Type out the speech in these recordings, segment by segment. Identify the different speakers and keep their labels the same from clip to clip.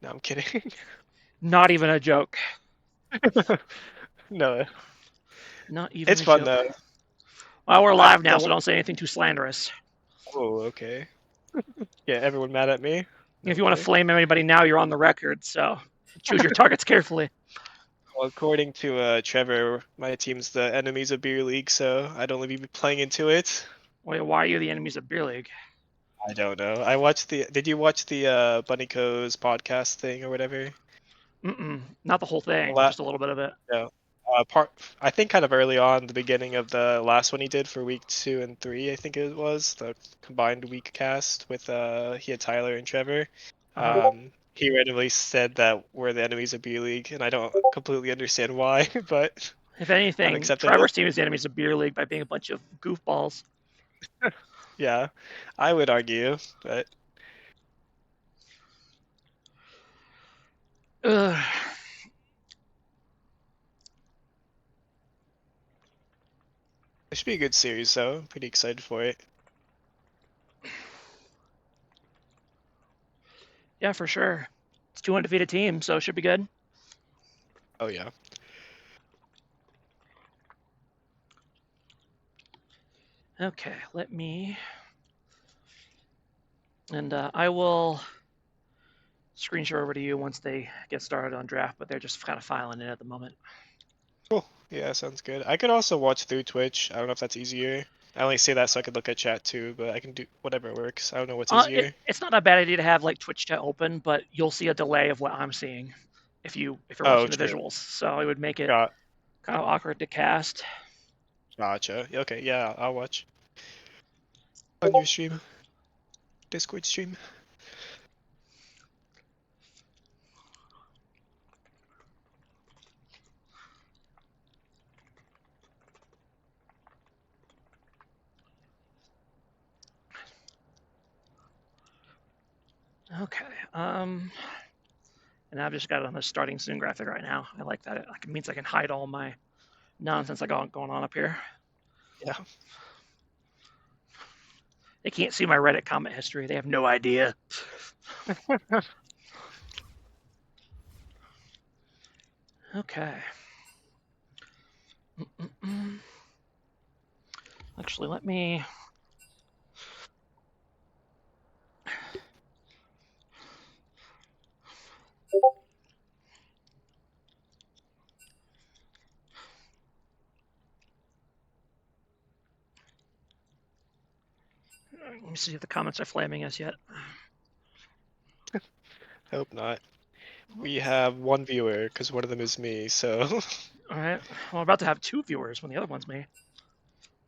Speaker 1: No, I'm kidding.
Speaker 2: Not even a joke.
Speaker 1: No,
Speaker 2: Not even
Speaker 1: it's
Speaker 2: a
Speaker 1: fun
Speaker 2: joke.
Speaker 1: though.
Speaker 2: Well, we're
Speaker 1: I
Speaker 2: live now,
Speaker 1: the
Speaker 2: so
Speaker 1: one.
Speaker 2: don't say anything too slanderous.
Speaker 1: Oh, okay. Yeah, everyone mad at me? No,
Speaker 2: If
Speaker 1: I'm
Speaker 2: you want to
Speaker 1: kidding.
Speaker 2: flame anybody now, you're on the record, so choose your targets carefully.
Speaker 1: Well, according to Trevor, my team's the enemies of beer league, so I'd only be playing into it.
Speaker 2: Wait, why are you the enemies of Beer League?
Speaker 1: I don't know. I watched the. Did you watch the Bunny Co's podcast thing or whatever?
Speaker 2: Not the whole thing, but
Speaker 1: La-
Speaker 2: just a little bit of it.
Speaker 1: no. Part. I think kind of early on, the beginning of the last one he did for week 2 and 3. I think it was the combined week cast with he had Tyler and Trevor.
Speaker 2: Uh-huh.
Speaker 1: He randomly said that we're the enemies of B League, and I don't completely understand why, but
Speaker 2: If
Speaker 1: I'm
Speaker 2: anything,
Speaker 1: accepting it.
Speaker 2: Trevor's team is the enemies of Beer League by being a bunch of goofballs.
Speaker 1: Yeah, I would argue, but
Speaker 2: Ugh.
Speaker 1: it should be a good series, though. I'm pretty excited for it.
Speaker 2: Yeah, for sure. It's two undefeated teams, so it should be good.
Speaker 1: Oh yeah.
Speaker 2: Okay, let me. And I will screen share over to you once they get started on draft, but they're just kind of filing in at the moment.
Speaker 1: Cool. Yeah, sounds good. I could also watch through Twitch. I don't know if that's easier. I only say that so I could look at chat too, but I can do whatever works. I don't know what's easier.
Speaker 2: It's not a bad idea to have like Twitch chat open, but you'll see a delay of what I'm seeing if you're
Speaker 1: Oh,
Speaker 2: watching the
Speaker 1: true.
Speaker 2: visuals. So it would make it
Speaker 1: Got
Speaker 2: kind of awkward to cast.
Speaker 1: Gotcha. Okay, yeah, I'll watch on your stream, Discord stream.
Speaker 2: Okay. And I've just got it on the starting soon graphic right now. I like that. It means I can hide all my nonsense I got going on up here.
Speaker 1: Yeah.
Speaker 2: They can't see my Reddit comment history. They have no idea. Okay. Actually, let me. Let me see if the comments are flaming us yet.
Speaker 1: Hope not. We have one viewer because one of them is me. So,
Speaker 2: All right. Well, I'm about to have two viewers when the other one's me.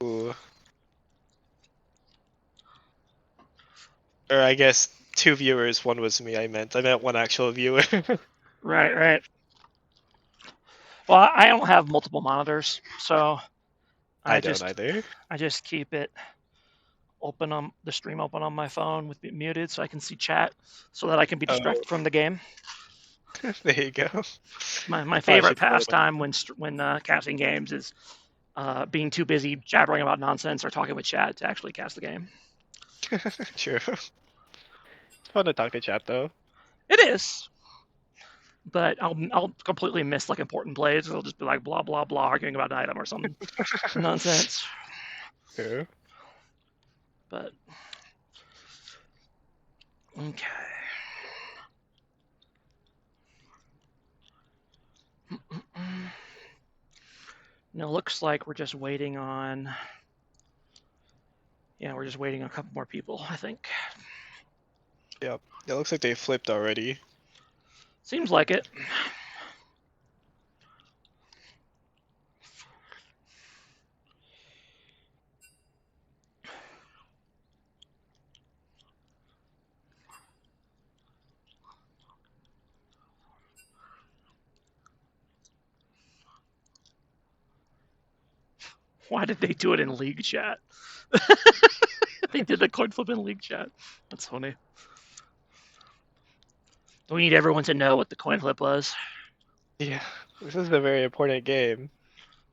Speaker 1: ooh. Or I guess two viewers. One was me. I meant one actual viewer.
Speaker 2: Right, right. Well, I don't have multiple monitors, so I
Speaker 1: I don't
Speaker 2: just
Speaker 1: either.
Speaker 2: I just keep it open on the stream open on my phone with it muted so I can see chat so that I can be
Speaker 1: Oh,
Speaker 2: distracted from the game.
Speaker 1: there you go.
Speaker 2: My
Speaker 1: Probably
Speaker 2: favorite
Speaker 1: should do that.
Speaker 2: pastime when casting games is being too busy jabbering about nonsense or talking with chat to actually cast the game.
Speaker 1: True. It's fun to talk to chat though.
Speaker 2: It is, but I'll completely miss like important plays. It'll just be like blah blah blah arguing about an item or some nonsense.
Speaker 1: True.
Speaker 2: But okay. Now it looks like we're just waiting on. Yeah, we're just waiting on a couple more people. I think.
Speaker 1: Yep. It looks like they flipped already.
Speaker 2: Seems like it. Why did they do it in league chat? They did the coin flip in league chat. That's funny. We need everyone to know what the coin flip was.
Speaker 1: Yeah. This is a very important game.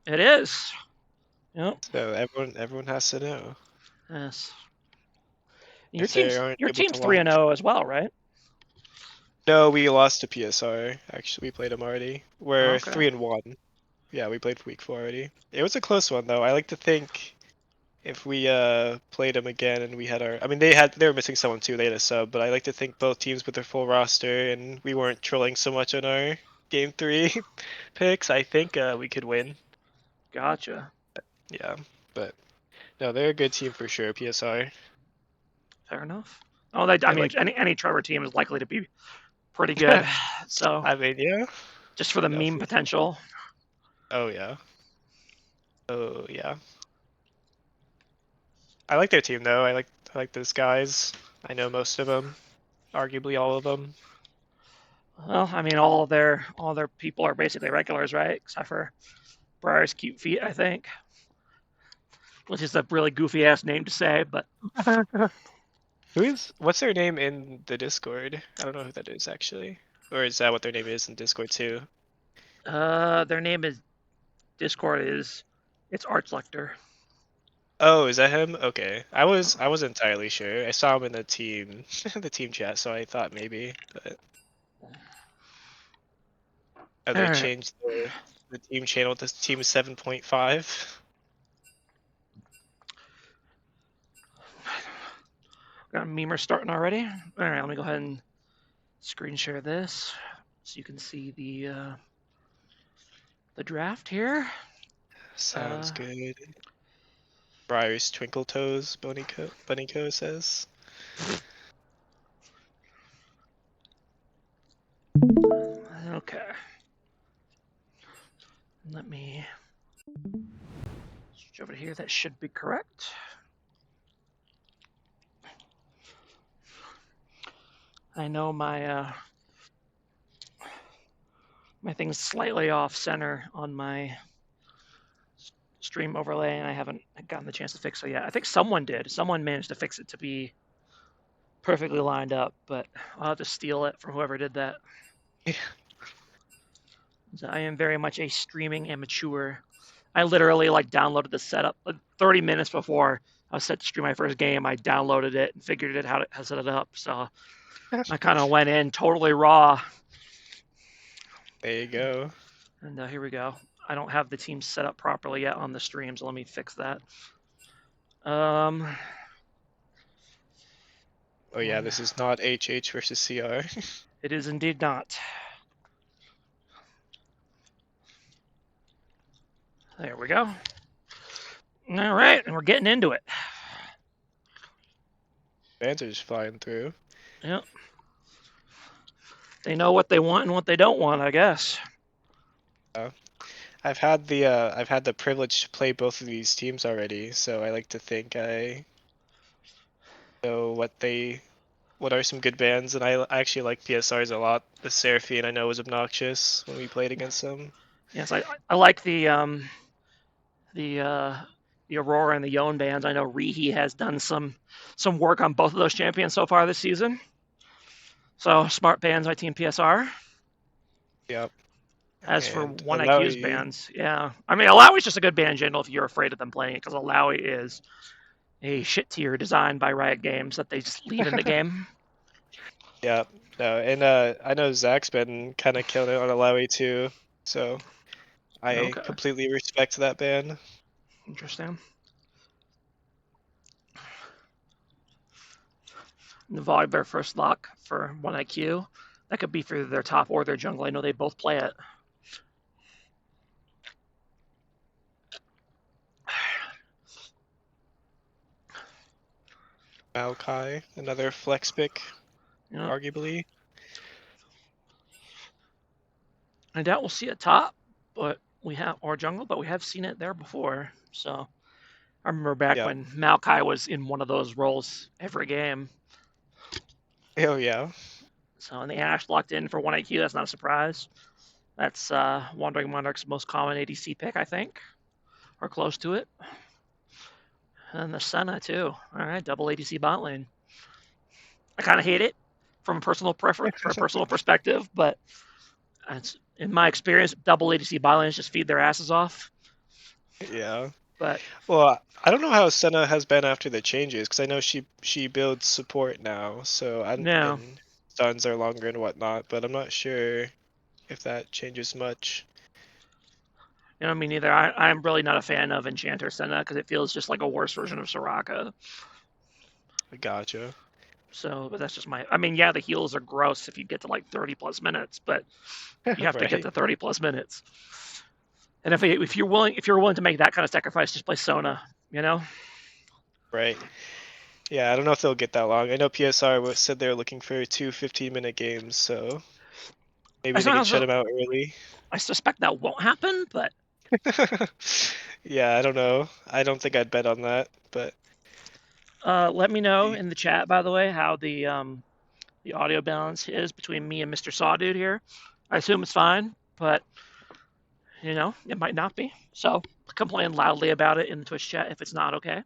Speaker 2: It is. Yep.
Speaker 1: So everyone has to know.
Speaker 2: Yes.
Speaker 1: If they aren't
Speaker 2: Your
Speaker 1: able to
Speaker 2: team's 3 and
Speaker 1: watch.
Speaker 2: 0 as well, right?
Speaker 1: No, we lost to PSR. Actually, we played them already.
Speaker 2: Oh,
Speaker 1: We're
Speaker 2: okay.
Speaker 1: 3-1. Yeah, we played week 4 already. It was a close one though. I like to think if we played them again and we had our, I mean they were missing someone too. They had a sub, but I like to think both teams with their full roster and we weren't trolling so much on our game 3 picks. I think we could win.
Speaker 2: Gotcha.
Speaker 1: Yeah, but no, they're a good team for sure. PSR.
Speaker 2: Fair enough. Oh, they. I
Speaker 1: I
Speaker 2: mean,
Speaker 1: like.
Speaker 2: any Trevor team is likely to be pretty good. So
Speaker 1: I mean, yeah,
Speaker 2: just for the
Speaker 1: no,
Speaker 2: meme
Speaker 1: for sure.
Speaker 2: potential.
Speaker 1: Oh yeah. Oh yeah. I like their team though. I like those guys. I know most of them, arguably all of them.
Speaker 2: Well, I mean, all their people are basically regulars, right? Except for Briar's cute feet, I think, which is a really goofy ass name to say, but
Speaker 1: What's their name in the Discord? I don't know who that is actually. Or is that what their name is in Discord too?
Speaker 2: their name is Discord is it's Archlector.
Speaker 1: Oh, is that him? Okay. I wasn't entirely sure. I saw him in the team the team chat, so I thought maybe, but oh,
Speaker 2: All
Speaker 1: they
Speaker 2: right,
Speaker 1: changed the team channel to team 7.5.
Speaker 2: got a memer starting already. All right, let me go ahead and screen share this so you can see the draft here.
Speaker 1: Sounds
Speaker 2: Uh,
Speaker 1: good. Briar's Twinkle Toes, Bunnyco says.
Speaker 2: okay, let me switch over here. That should be correct. I know my thing's slightly off center on my stream overlay, and I haven't gotten the chance to fix it yet. I think someone did. Someone managed to fix it to be perfectly lined up, but I'll have to steal it from whoever did that. So I am very much a streaming amateur. I literally like downloaded the setup like 30 minutes before I was set to stream my first game. I downloaded it and figured it how to set it up. So I kind of went in totally raw.
Speaker 1: There you go.
Speaker 2: And here we go. I don't have the team set up properly yet on the stream, so let me fix that.
Speaker 1: Oh yeah, this is not HH versus CR.
Speaker 2: It is indeed not. There we go. All right, and we're getting into it.
Speaker 1: Fans are just flying through.
Speaker 2: Yep. They know what they want and what they don't want, I guess.
Speaker 1: Uh, I've had the privilege to play both of these teams already, so I like to think I know what are some good bands, and I actually like PSRs a lot. The Seraphine I know was obnoxious when we played against them.
Speaker 2: Yes, I like the uh, the Aurora and the Yon bands. I know Rihi has done some work on both of those champions so far this season. So smart bands by Team PSR.
Speaker 1: Yep.
Speaker 2: As for
Speaker 1: And
Speaker 2: one IQ's
Speaker 1: Alawi,
Speaker 2: bands, yeah, I mean Alawi's just a good band in general if you're afraid of them playing it, because Alawi is a shit tier designed by Riot Games that they just leave in the game.
Speaker 1: yeah, no, and I know Zach's been kind of killing it on Alawi too, so I
Speaker 2: Okay,
Speaker 1: completely respect that ban.
Speaker 2: interesting. Navog their first lock for one IQ. That could be for their top or their jungle. I know they both play it.
Speaker 1: Maokai, another flex pick,
Speaker 2: Yeah,
Speaker 1: arguably.
Speaker 2: I doubt we'll see it top, but we have or jungle, but we have seen it there before. So I remember back
Speaker 1: Yeah.
Speaker 2: when Maokai was in one of those roles every game.
Speaker 1: Oh yeah.
Speaker 2: So and the Ash locked in for one IQ. That's not a surprise. That's Wandering Monarch's most common ADC pick, I think, or close to it. And the Senna too. All right, double ADC bot lane. I kind of hate it from a personal preference, for a personal perspective, but it's, in my experience, double ADC bot lanes just feed their asses off.
Speaker 1: Yeah.
Speaker 2: But
Speaker 1: Well, I don't know how Senna has been after the changes because I know she builds support now. So I
Speaker 2: no,
Speaker 1: and stuns are longer and whatnot, but I'm not sure if that changes much.
Speaker 2: You know, me neither. I'm really not a fan of Enchanter Senna because it feels just like a worse version of Soraka.
Speaker 1: Gotcha.
Speaker 2: So, but that's just my. I mean, yeah, the heals are gross if you get to like 30 plus minutes, but you have to get
Speaker 1: Right.
Speaker 2: to 30 plus minutes. And if you're willing to make that kind of sacrifice, just play Sona. You know.
Speaker 1: Right. Yeah, I don't know if they'll get that long. I know PSR said they're looking for two 15-minute games, so
Speaker 2: I
Speaker 1: maybe they can shut
Speaker 2: somehow
Speaker 1: them out early.
Speaker 2: I suspect that won't happen, but
Speaker 1: Yeah, I don't know. I don't think I'd bet on that, but
Speaker 2: let me know in the chat, by the way, how the audio balance is between me and Mr. Sawdude here. I assume it's fine, but you know, it might not be. So complain loudly about it in the Twitch chat if it's not okay.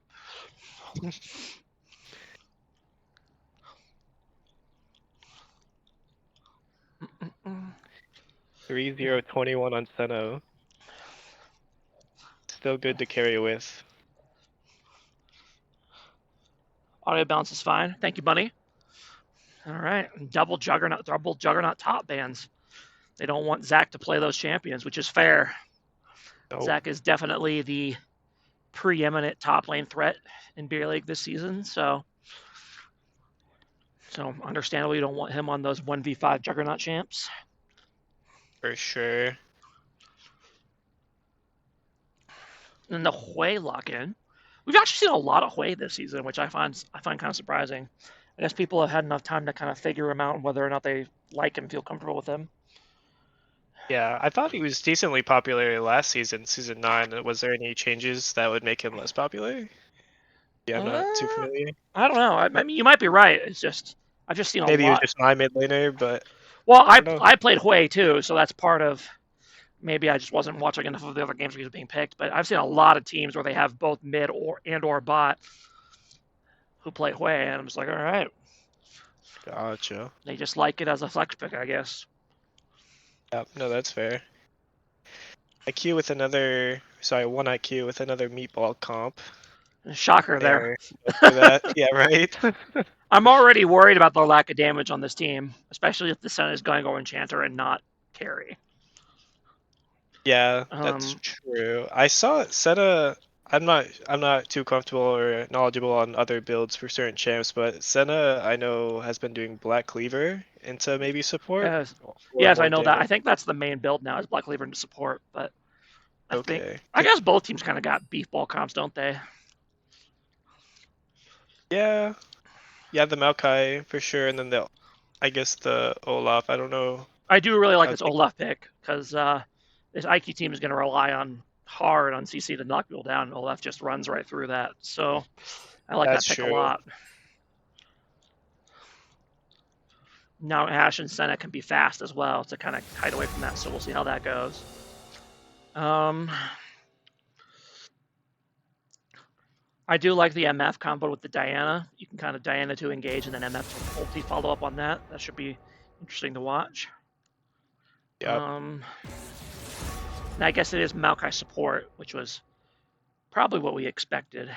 Speaker 1: 3-0-21 on Seno. Still good to carry with.
Speaker 2: Audio balance is fine. Thank you, buddy. All right, double juggernaut top bans. They don't want Zach to play those champions, which is fair.
Speaker 1: Nope,
Speaker 2: Zach is definitely the preeminent top lane threat in Beer League this season, so understandably you don't want him on those 1v5 juggernaut champs.
Speaker 1: for sure.
Speaker 2: And the Hui lock-in. We've actually seen a lot of Hui this season, which I find kind of surprising. I guess people have had enough time to kind of figure him out and whether or not they like him, feel comfortable with him.
Speaker 1: Yeah, I thought he was decently popular last season, season 9. Was there any changes that would make him less popular? Yeah, I'm not too
Speaker 2: Uh,
Speaker 1: familiar.
Speaker 2: I don't know. I mean, you might be right. It's just I've just seen a
Speaker 1: Maybe he was
Speaker 2: lot.
Speaker 1: just my mid laner, but
Speaker 2: Well,
Speaker 1: I
Speaker 2: I
Speaker 1: don't know.
Speaker 2: I played Hui too, so that's part of maybe I just wasn't watching enough of the other games where he was being picked. But I've seen a lot of teams where they have both mid or bot who play Hui, and I'm just like, all right,
Speaker 1: Gotcha.
Speaker 2: they just like it as a flex pick, I guess.
Speaker 1: Yeah, no, that's fair. IQ with another, sorry, one IQ with another meatball comp.
Speaker 2: Shocker there.
Speaker 1: There, for that. Yeah, right.
Speaker 2: I'm already worried about the lack of damage on this team, especially if the Sun is going to go Enchanter and not carry.
Speaker 1: Yeah, that's true. I saw Senna. I'm not too comfortable or knowledgeable on other builds for certain champs, but Senna I know has been doing Black Cleaver into maybe support
Speaker 2: Yes,
Speaker 1: or
Speaker 2: yes, I
Speaker 1: more
Speaker 2: know that. I
Speaker 1: damage.
Speaker 2: think that's the main build now is Black Cleaver into support, but
Speaker 1: Okay.
Speaker 2: I guess both teams kind of got beef ball comps, don't they?
Speaker 1: Yeah, yeah, the Maokai for sure, and then the I guess the Olaf. I don't know.
Speaker 2: I do really like
Speaker 1: I
Speaker 2: this
Speaker 1: think
Speaker 2: Olaf pick because this IQ team is going to rely on hard on CC to knock people down, and Olaf just runs right through that. So I like that
Speaker 1: that's
Speaker 2: pick a
Speaker 1: true.
Speaker 2: lot. Now Ash and Senna can be fast as well to kind of hide away from that, so we'll see how that goes. I do like the MF combo with the Diana. You can kind of Diana to engage and then MF to ulti follow up on that. That should be interesting to watch.
Speaker 1: Yep.
Speaker 2: And I guess it is Maokai support, which was probably what we expected.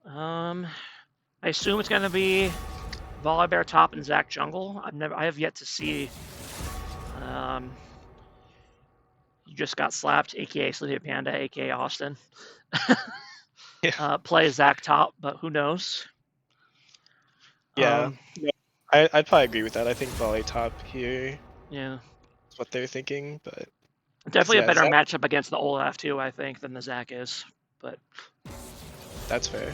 Speaker 2: I assume it's going to be Volibear top and Zach jungle. I have yet to see. You just got slapped, aka Sleepy Panda, aka Austin.
Speaker 1: Yeah.
Speaker 2: Play Zach top, but who knows?
Speaker 1: Yeah. Yeah. I'd probably agree with that. I think volley top here
Speaker 2: Yeah,
Speaker 1: is what they're thinking, but because
Speaker 2: definitely a
Speaker 1: yeah,
Speaker 2: better
Speaker 1: Zach,
Speaker 2: matchup against the Olaf too, I think, than the Zach is. But
Speaker 1: that's fair.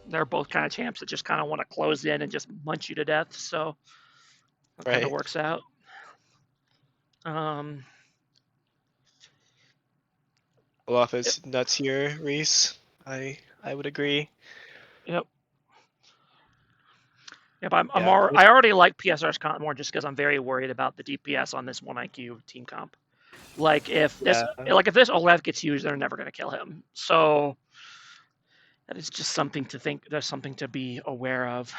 Speaker 2: they're both kind of champs that just kind of want to close in and just munch you to death. So it kind of
Speaker 1: Right.
Speaker 2: works out. Um,
Speaker 1: Olaf
Speaker 2: yep,
Speaker 1: is nuts here, Reese. I would agree.
Speaker 2: yep, yep.
Speaker 1: Yeah.
Speaker 2: I already like PSR's comp more just because I'm very worried about the DPS on this one IQ team comp. Like
Speaker 1: Yeah.
Speaker 2: if this Olaf gets used, they're never going to kill him. So that is just something to think. There's something to be aware of.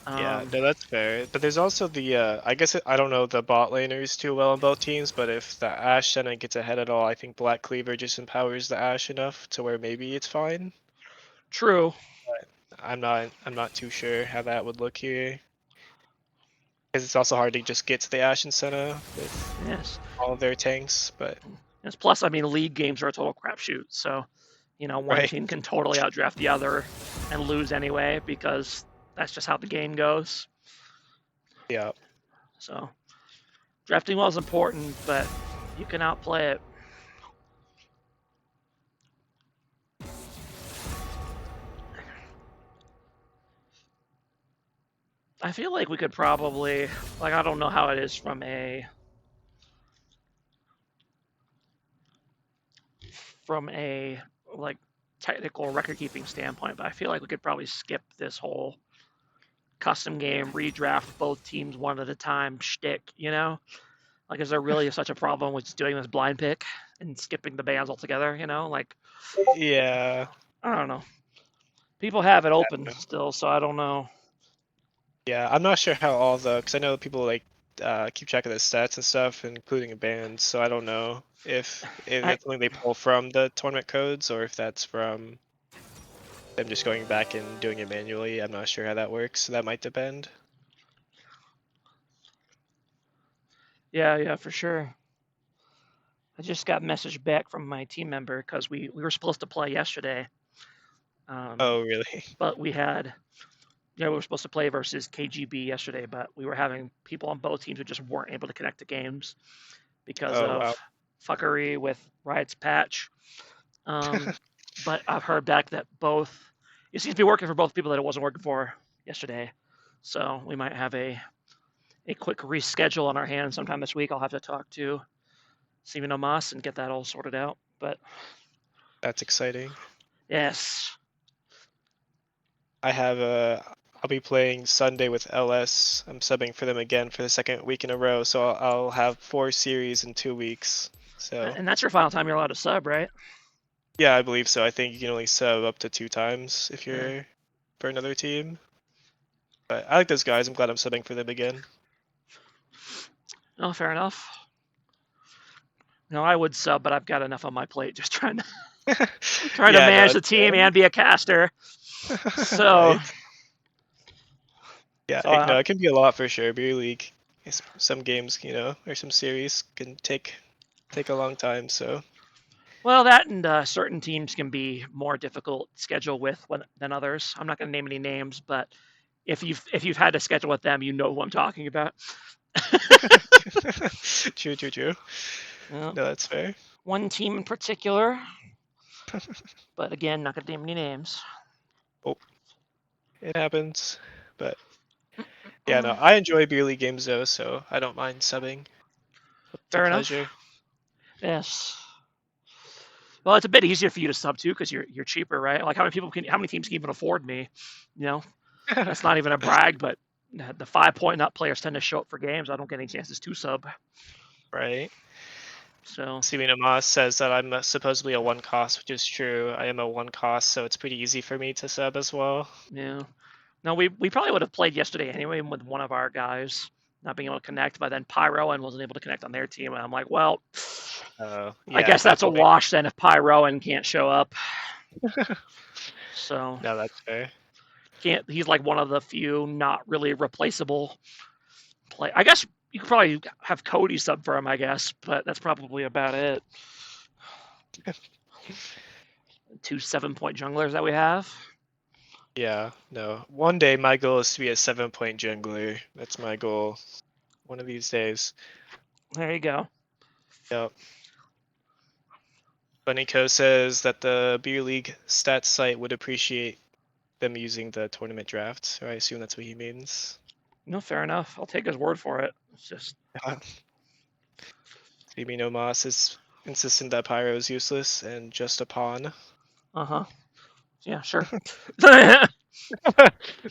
Speaker 1: Yeah, no, that's fair. But there's also the I guess I don't know the bot laners too well on both teams, but if the Ashe Senna gets ahead at all, I think Black Cleaver just empowers the Ashe enough to where maybe it's fine.
Speaker 2: True.
Speaker 1: I'm not too sure how that would look here. Because it's also hard to just get to the Ashen Senna with
Speaker 2: Yes.
Speaker 1: all of their tanks, but
Speaker 2: Yes. Plus, I mean, league games are a total crapshoot. So, one
Speaker 1: right.
Speaker 2: team can totally outdraft the other and lose anyway because that's just how the game goes.
Speaker 1: Yeah.
Speaker 2: So, drafting well is important, but you can outplay it. I feel like we could probably, I don't know how it is from a like technical record keeping standpoint, but I feel like we could probably skip this whole custom game, redraft both teams one at a time shtick, Like, is there really such a problem with just doing this blind pick and skipping the bands altogether,
Speaker 1: Yeah.
Speaker 2: I don't know. People have it
Speaker 1: I
Speaker 2: open
Speaker 1: don't know.
Speaker 2: still, so I don't know.
Speaker 1: Yeah, I'm not sure how all the because I know people like keep track of the stats and stuff, including bands. So I don't know if
Speaker 2: I
Speaker 1: that's something they pull from the tournament codes or if that's from them just going back and doing it manually. I'm not sure how that works. So that might depend.
Speaker 2: Yeah, for sure. I just got a message back from my team member because we were supposed to play yesterday,
Speaker 1: Oh, really?
Speaker 2: but we were supposed to play versus KGB yesterday, but we were having people on both teams who just weren't able to connect to games because
Speaker 1: Oh,
Speaker 2: of
Speaker 1: wow.
Speaker 2: fuckery with Riot's patch. But I've heard back that it seems to be working for both people that it wasn't working for yesterday. So we might have a quick reschedule on our hands sometime this week. I'll have to talk to Steven Omas and get that all sorted out. But
Speaker 1: That's exciting.
Speaker 2: yes,
Speaker 1: I'll be playing Sunday with LS. I'm subbing for them again for the second week in a row, so I'll have 4 series in 2 weeks. So
Speaker 2: and that's your final time you're allowed to sub, right?
Speaker 1: yeah, I believe so. I think you can only sub up to 2 times if
Speaker 2: Yeah.
Speaker 1: you're for another team. But I like those guys. I'm glad I'm subbing for them again.
Speaker 2: No, fair enough. No, I would sub, but I've got enough on my plate just trying to
Speaker 1: Yeah, no,
Speaker 2: manage
Speaker 1: it's
Speaker 2: the team and be a caster.
Speaker 1: fair.
Speaker 2: So,
Speaker 1: Right. Yeah,
Speaker 2: so
Speaker 1: no, it can be a lot for sure. Beer League, some games, or some series can take a long time. So
Speaker 2: well, that and certain teams can be more difficult to schedule with than others. I'm not going to name any names, but if you've had to schedule with them, you know who I'm talking about.
Speaker 1: true, true, true.
Speaker 2: Uh,
Speaker 1: No, that's fair.
Speaker 2: one team in particular, but again, not going to name any names.
Speaker 1: Oh, it happens. But yeah, no,
Speaker 2: Mm,
Speaker 1: I enjoy beer league games though, so I don't mind subbing. It's a
Speaker 2: fair enough.
Speaker 1: pleasure.
Speaker 2: Yes. Well, it's a bit easier for you to sub too because you're cheaper, right? Like how many teams can even afford me? You know, that's not even a brag, but the 5 point up players tend to show up for games. I don't get any chances to sub.
Speaker 1: Right.
Speaker 2: So
Speaker 1: Steven Moss says that I'm supposedly a one cost, which is true. I am a one cost, so it's pretty easy for me to sub as well.
Speaker 2: yeah. No, we probably would have played yesterday anyway with one of our guys not being able to connect, but then Pyro and wasn't able to connect on their team, and I'm like, well, I
Speaker 1: Yeah, at
Speaker 2: guess
Speaker 1: that
Speaker 2: that's a
Speaker 1: point.
Speaker 2: wash then if Pyro and can't show up. So
Speaker 1: No, that's fair.
Speaker 2: can't he's like one of the few not really replaceable play. I guess you could probably have Cody sub for him, I guess, but that's probably about it. 2 7 point junglers that we have.
Speaker 1: Yeah, no. One day my goal is to be a 7 point jungler. That's my goal. One of these days.
Speaker 2: There you go.
Speaker 1: Yep. Bunnyco says that the beer league stats site would appreciate them using the tournament draft. So I assume that's what he means.
Speaker 2: No, fair enough. I'll take his word for it. It's just
Speaker 1: Stevie Moss is insistent that Pyro is useless and just a pawn.
Speaker 2: uh-huh. Yeah, sure.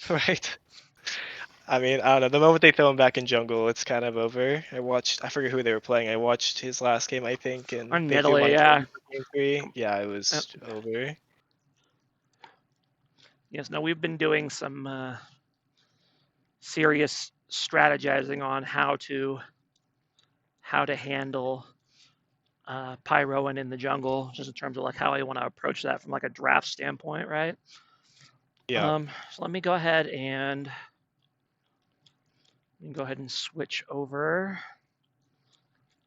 Speaker 1: Right. I mean, I don't know. The moment they throw him back in jungle, it's kind of over. I forget who they were playing. I watched his last game, I think,
Speaker 2: Or
Speaker 1: and they threw him
Speaker 2: Nidalee,
Speaker 1: on
Speaker 2: yeah.
Speaker 1: Jordan for game 3. Yeah, it was over.
Speaker 2: Yes, no, we've been doing some serious strategizing on how to handle Pyroan in the jungle, just in terms of like how I want to approach that from like a draft standpoint, right?
Speaker 1: Yeah.
Speaker 2: So let me go ahead and switch over.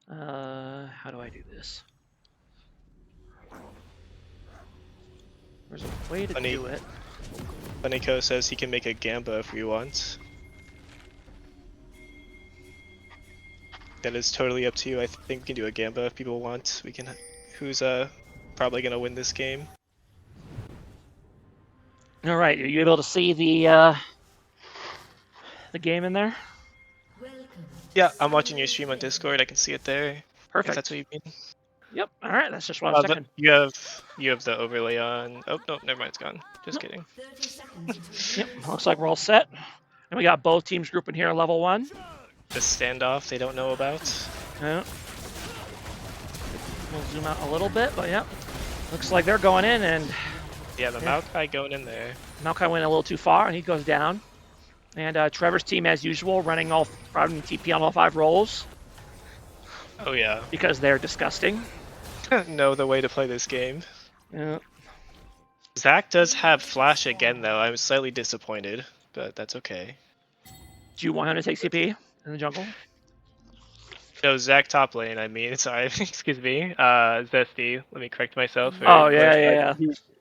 Speaker 2: How do I do this? There's a way to
Speaker 1: Funny,
Speaker 2: do it.
Speaker 1: Funnyco says he can make a Gamba if we want. That is totally up to you. I think we can do a Gamba if people want. We can. Who's probably gonna win this game?
Speaker 2: All right, are you able to see the game in there?
Speaker 1: Yeah, I'm watching your stream on Discord. I can see it there. If that's
Speaker 2: Perfect.
Speaker 1: what you mean.
Speaker 2: Yep. All right, that's just what I was checking.
Speaker 1: You have the overlay on. Oh no, never mind. It's gone. Just kidding.
Speaker 2: Yep. Looks like we're all set. And we got both teams grouping here at level 1.
Speaker 1: The standoff they don't know about.
Speaker 2: Yeah. We'll zoom out a little bit, but yeah. Looks like they're going in, and
Speaker 1: Yeah, the Maokai going in there.
Speaker 2: Maokai went a little too far, and he goes down. And Trevor's team, as usual, running TP on all 5 rolls.
Speaker 1: Oh yeah.
Speaker 2: Because they're disgusting.
Speaker 1: Know the way to play this game.
Speaker 2: Yeah.
Speaker 1: Zach does have flash again though. I'm slightly disappointed, but that's okay.
Speaker 2: Do you want him to take CP in the jungle?
Speaker 1: No, Zach top lane. I mean, sorry, excuse me. Zesty. Let me correct myself.
Speaker 2: Oh yeah.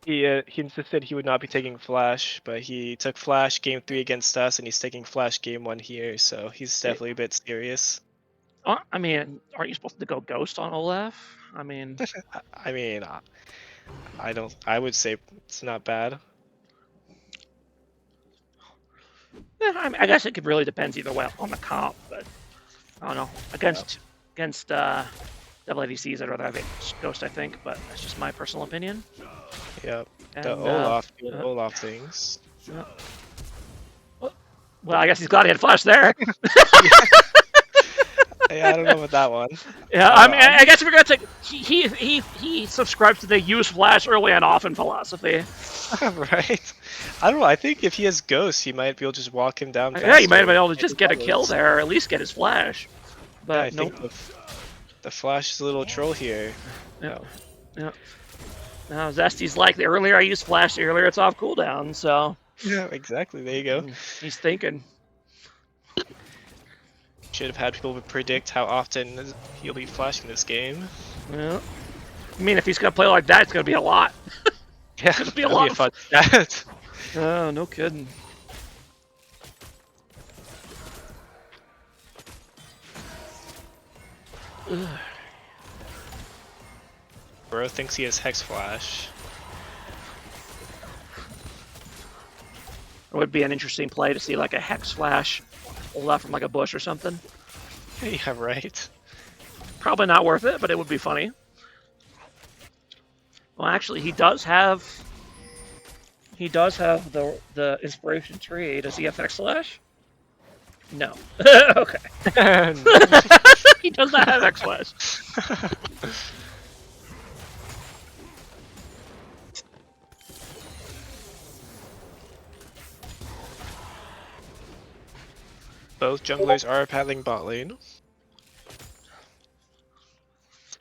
Speaker 1: He insisted he would not be taking flash, but he took flash game 3 against us, and he's taking flash game 1 here. So he's definitely a bit serious.
Speaker 2: I mean, aren't you supposed to go ghost on Olaf? I mean,
Speaker 1: I don't. I would say it's not bad.
Speaker 2: yeah, I guess it could really depends either way on the comp, but I don't know. Against double ADCs, I'd rather have it ghost, I think, but that's just my personal opinion.
Speaker 1: Yep.
Speaker 2: And,
Speaker 1: The Olaf things.
Speaker 2: Yeah. Well, I guess he's glad he had flash there.
Speaker 1: Yeah, I don't know about that one.
Speaker 2: Yeah, I mean, I guess if we're gonna take he subscribes to the use flash early and often philosophy.
Speaker 1: Right. I don't know. I think if he has ghosts, he might be able to just walk him down.
Speaker 2: Yeah, he might have been able to
Speaker 1: faster.
Speaker 2: just get a kill there, or at least get his flash. But
Speaker 1: I think the flash is a little troll here.
Speaker 2: Yeah. Yeah. Now Zesty's like, the earlier I use flash, the earlier it's off cooldown. So.
Speaker 1: Yeah, exactly. There you go.
Speaker 2: He's thinking.
Speaker 1: Should have had people predict how often he'll be flashing this game.
Speaker 2: Yeah. I mean, if he's gonna play like that, it's gonna be a lot.
Speaker 1: Yeah,
Speaker 2: it's gonna be a lot.
Speaker 1: Fun stat.
Speaker 2: Oh, no kidding. Ugh.
Speaker 1: Bro thinks he has Hex Flash.
Speaker 2: It would be an interesting play to see like a Hex Flash Olaf from like a bush or something.
Speaker 1: Yeah, right.
Speaker 2: Probably not worth it, but it would be funny. Well, actually, he does have the inspiration tree. Does he have Hex Flash? No. Okay. He does not have Hex Flash.
Speaker 1: Both junglers are paddling bot lane.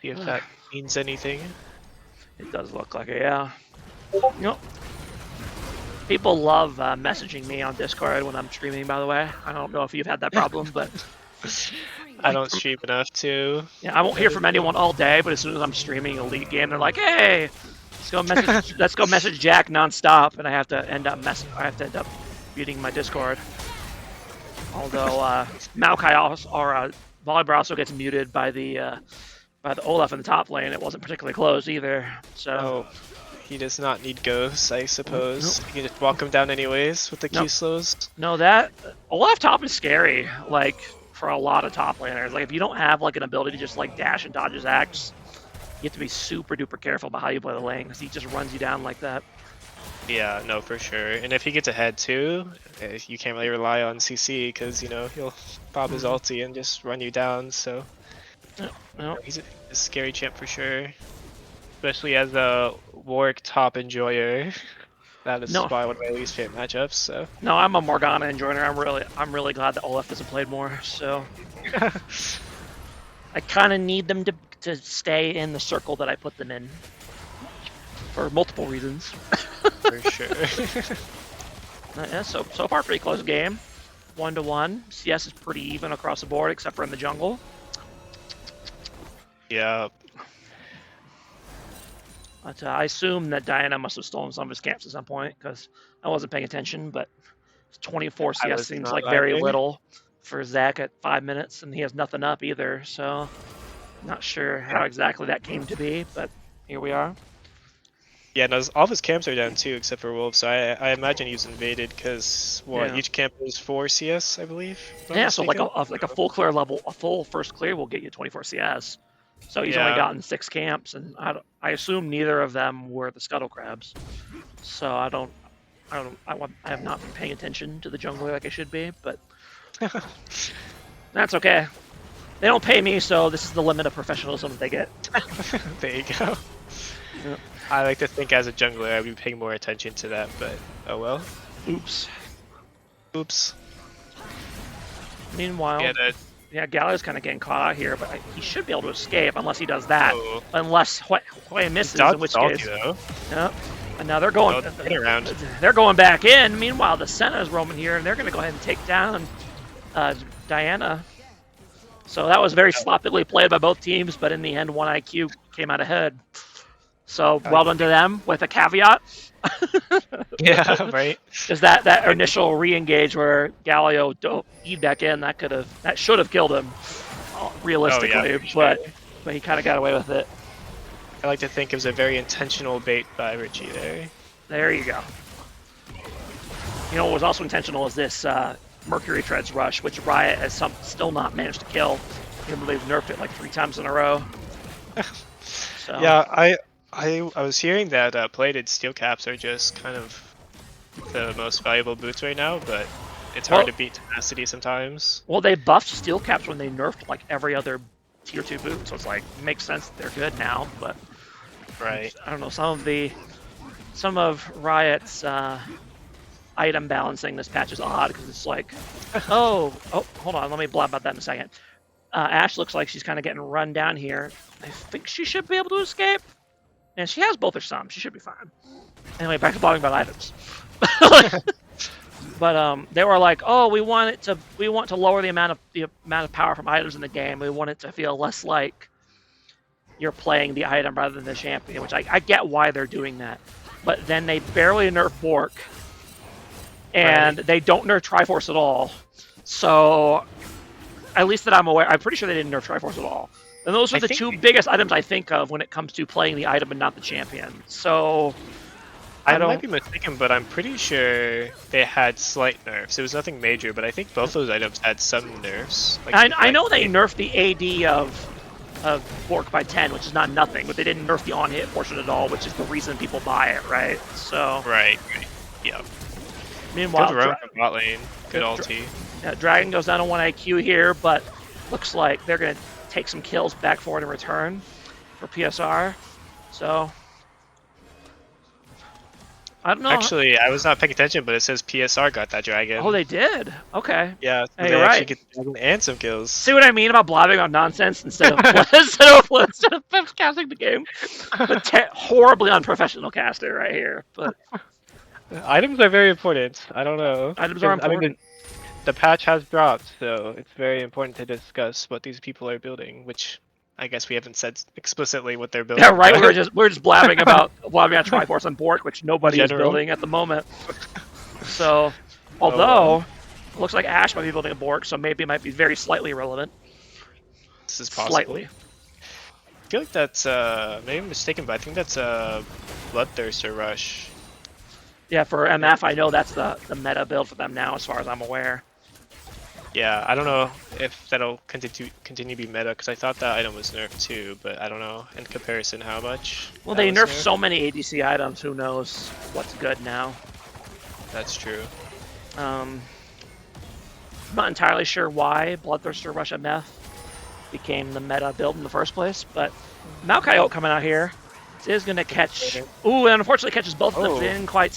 Speaker 1: See if that means anything.
Speaker 2: It does look like it, yeah. Yep. People love messaging me on Discord when I'm streaming, by the way. I don't know if you've had that problem, but...
Speaker 1: I don't stream enough to.
Speaker 2: Yeah, I won't hear from anyone all day, but as soon as I'm streaming a League game, they're like, "Hey, let's go message Jack nonstop," and I have to end up muting my Discord. Although Maokai Volibear also gets muted by the Olaf in the top lane. It wasn't particularly close either. So
Speaker 1: he does not need ghosts, I suppose. Nope. You can just walk him down anyways with the Q slows.
Speaker 2: No, that Olaf top is scary. Like for a lot of top laners, like if you don't have like an ability to just like dash and dodge his axe, you have to be super duper careful about how you play the lane because he just runs you down like that.
Speaker 1: Yeah, no, for sure. And if he gets ahead too, you can't really rely on CC because, you know, he'll pop his ulti and just run you down, so...
Speaker 2: No.
Speaker 1: He's a scary champ for sure. Especially as a Warwick top enjoyer. That is probably one of my least favorite matchups, so...
Speaker 2: No, I'm a Morgana enjoyer. I'm really glad that Olaf hasn't played more, so... I kind of need them to stay in the circle that I put them in. For multiple reasons.
Speaker 1: For sure.
Speaker 2: Yeah, so far pretty close game. 1-1. CS is pretty even across the board, except for in the jungle.
Speaker 1: Yeah.
Speaker 2: But I assume that Diana must have stolen some of his camps at some point, because I wasn't paying attention, but 24
Speaker 1: I
Speaker 2: CS
Speaker 1: was
Speaker 2: seems
Speaker 1: not
Speaker 2: like very
Speaker 1: either.
Speaker 2: little for Zach at 5 minutes, and he has nothing up either, so not sure how exactly that came to be, but here we are.
Speaker 1: Yeah, no, all of his camps are down too, except for Wolf. So I imagine he's invaded because
Speaker 2: Yeah.
Speaker 1: each camp is 4 CS, I believe. If I'm
Speaker 2: Yeah, so like
Speaker 1: mistaken.
Speaker 2: a full clear level, a full first clear will get you 24 CS. So he's only
Speaker 1: Yeah.
Speaker 2: gotten 6 camps, and I assume neither of them were the scuttle crabs. So I have not been paying attention to the jungler like I should be, but that's okay. They don't pay me, so this is the limit of professionalism that they get.
Speaker 1: There you go.
Speaker 2: Yep.
Speaker 1: I like to think as a jungler I would be paying more attention to that, but oh well.
Speaker 2: Oops.
Speaker 1: Oops.
Speaker 2: Meanwhile,
Speaker 1: Yeah,
Speaker 2: yeah, Galio's kind of getting caught out here, but he should be able to escape unless he does that.
Speaker 1: oh.
Speaker 2: Unless Hui misses,
Speaker 1: Dodge
Speaker 2: in which
Speaker 1: salty,
Speaker 2: case,
Speaker 1: though.
Speaker 2: yeah. And now they're going.
Speaker 1: Turn around.
Speaker 2: They're going back in. Meanwhile, the Senna is roaming here, and they're going to go ahead and take down Diana. So that was very sloppily played by both teams, but in the end, 1IQ came out ahead. So well done to them. With a caveat,
Speaker 1: Yeah, right.
Speaker 2: is that initial re-engage where Galio don't eat back in, that should have killed him realistically,
Speaker 1: Oh, yeah, for sure.
Speaker 2: but he kind of got away with it.
Speaker 1: I like to think it was a very intentional bait by Richie there.
Speaker 2: There you go. You know what was also intentional is this Mercury Treads rush, which Riot has still not managed to kill, even though they've nerfed it like 3 times in a row. So.
Speaker 1: Yeah, I was hearing that plated steel caps are just kind of the most valuable boots right now, but it's hard to beat tenacity sometimes.
Speaker 2: Well, they buffed steel caps when they nerfed like every other tier 2 boot, so it's like makes sense that they're good now, but
Speaker 1: right.
Speaker 2: I don't know, some of Riot's item balancing this patch is odd because it's like, oh, hold on, let me blab about that in a second. Ashe looks like she's kind of getting run down here. I think she should be able to escape. And she has both her sums. She should be fine. Anyway, back to blogging about items. But they were like, "Oh, we want to lower the amount of power from items in the game. We want it to feel less like you're playing the item rather than the champion." Which I get why they're doing that. But then they barely nerf Bork, and they don't nerf Triforce at all. So, at least that I'm aware, I'm pretty sure they didn't nerf Triforce at all. And those are the 2 biggest items I think of when it comes to playing the item and not the champion. So
Speaker 1: I might be mistaken, but I'm pretty sure they had slight nerfs. It was nothing major, but I think both those items had some nerfs.
Speaker 2: I know they nerfed the AD of Bork by 10, which is not nothing, but they didn't nerf the on-hit portion at all, which is the reason people buy it, right? So
Speaker 1: Right. Yeah.
Speaker 2: Meanwhile,
Speaker 1: good roam from bot lane. Good ulti.
Speaker 2: Yeah, Dragon goes down to 1IQ here, but looks like they're going to take some kills back for it in return for PSR. So I don't know.
Speaker 1: Actually, I was not paying attention, but it says PSR got that dragon.
Speaker 2: Oh, they did? Okay.
Speaker 1: Yeah, so
Speaker 2: hey,
Speaker 1: they
Speaker 2: right.
Speaker 1: actually get the dragon and some kills.
Speaker 2: See what I mean about blabbing on nonsense instead of casting the game? Horribly unprofessional caster right here. But
Speaker 1: items are very important. I don't know.
Speaker 2: Items are important.
Speaker 1: I mean, the patch has dropped, so it's very important to discuss what these people are building, which I guess we haven't said explicitly what they're building.
Speaker 2: Yeah, right. We're just blabbing about Triforce and Bork, which nobody is building at the moment. So, although it looks like Ashe might be building a Bork, so maybe it might be very slightly irrelevant.
Speaker 1: This is possible.
Speaker 2: Slightly.
Speaker 1: I feel like that's maybe I'm mistaken, but I think that's a Bloodthirster rush.
Speaker 2: Yeah, for MF, I know that's the meta build for them now, as far as I'm aware.
Speaker 1: Yeah, I don't know if that'll continue to be meta, because I thought that item was nerfed too, but I don't know in comparison how much.
Speaker 2: Well, they nerfed so many ADC items, who knows what's good now.
Speaker 1: That's true.
Speaker 2: I'm not entirely sure why Bloodthirster Rush MF became the meta build in the first place, but Maokai ult coming out here is going to catch... Ooh, and unfortunately catches both of them. They didn't quite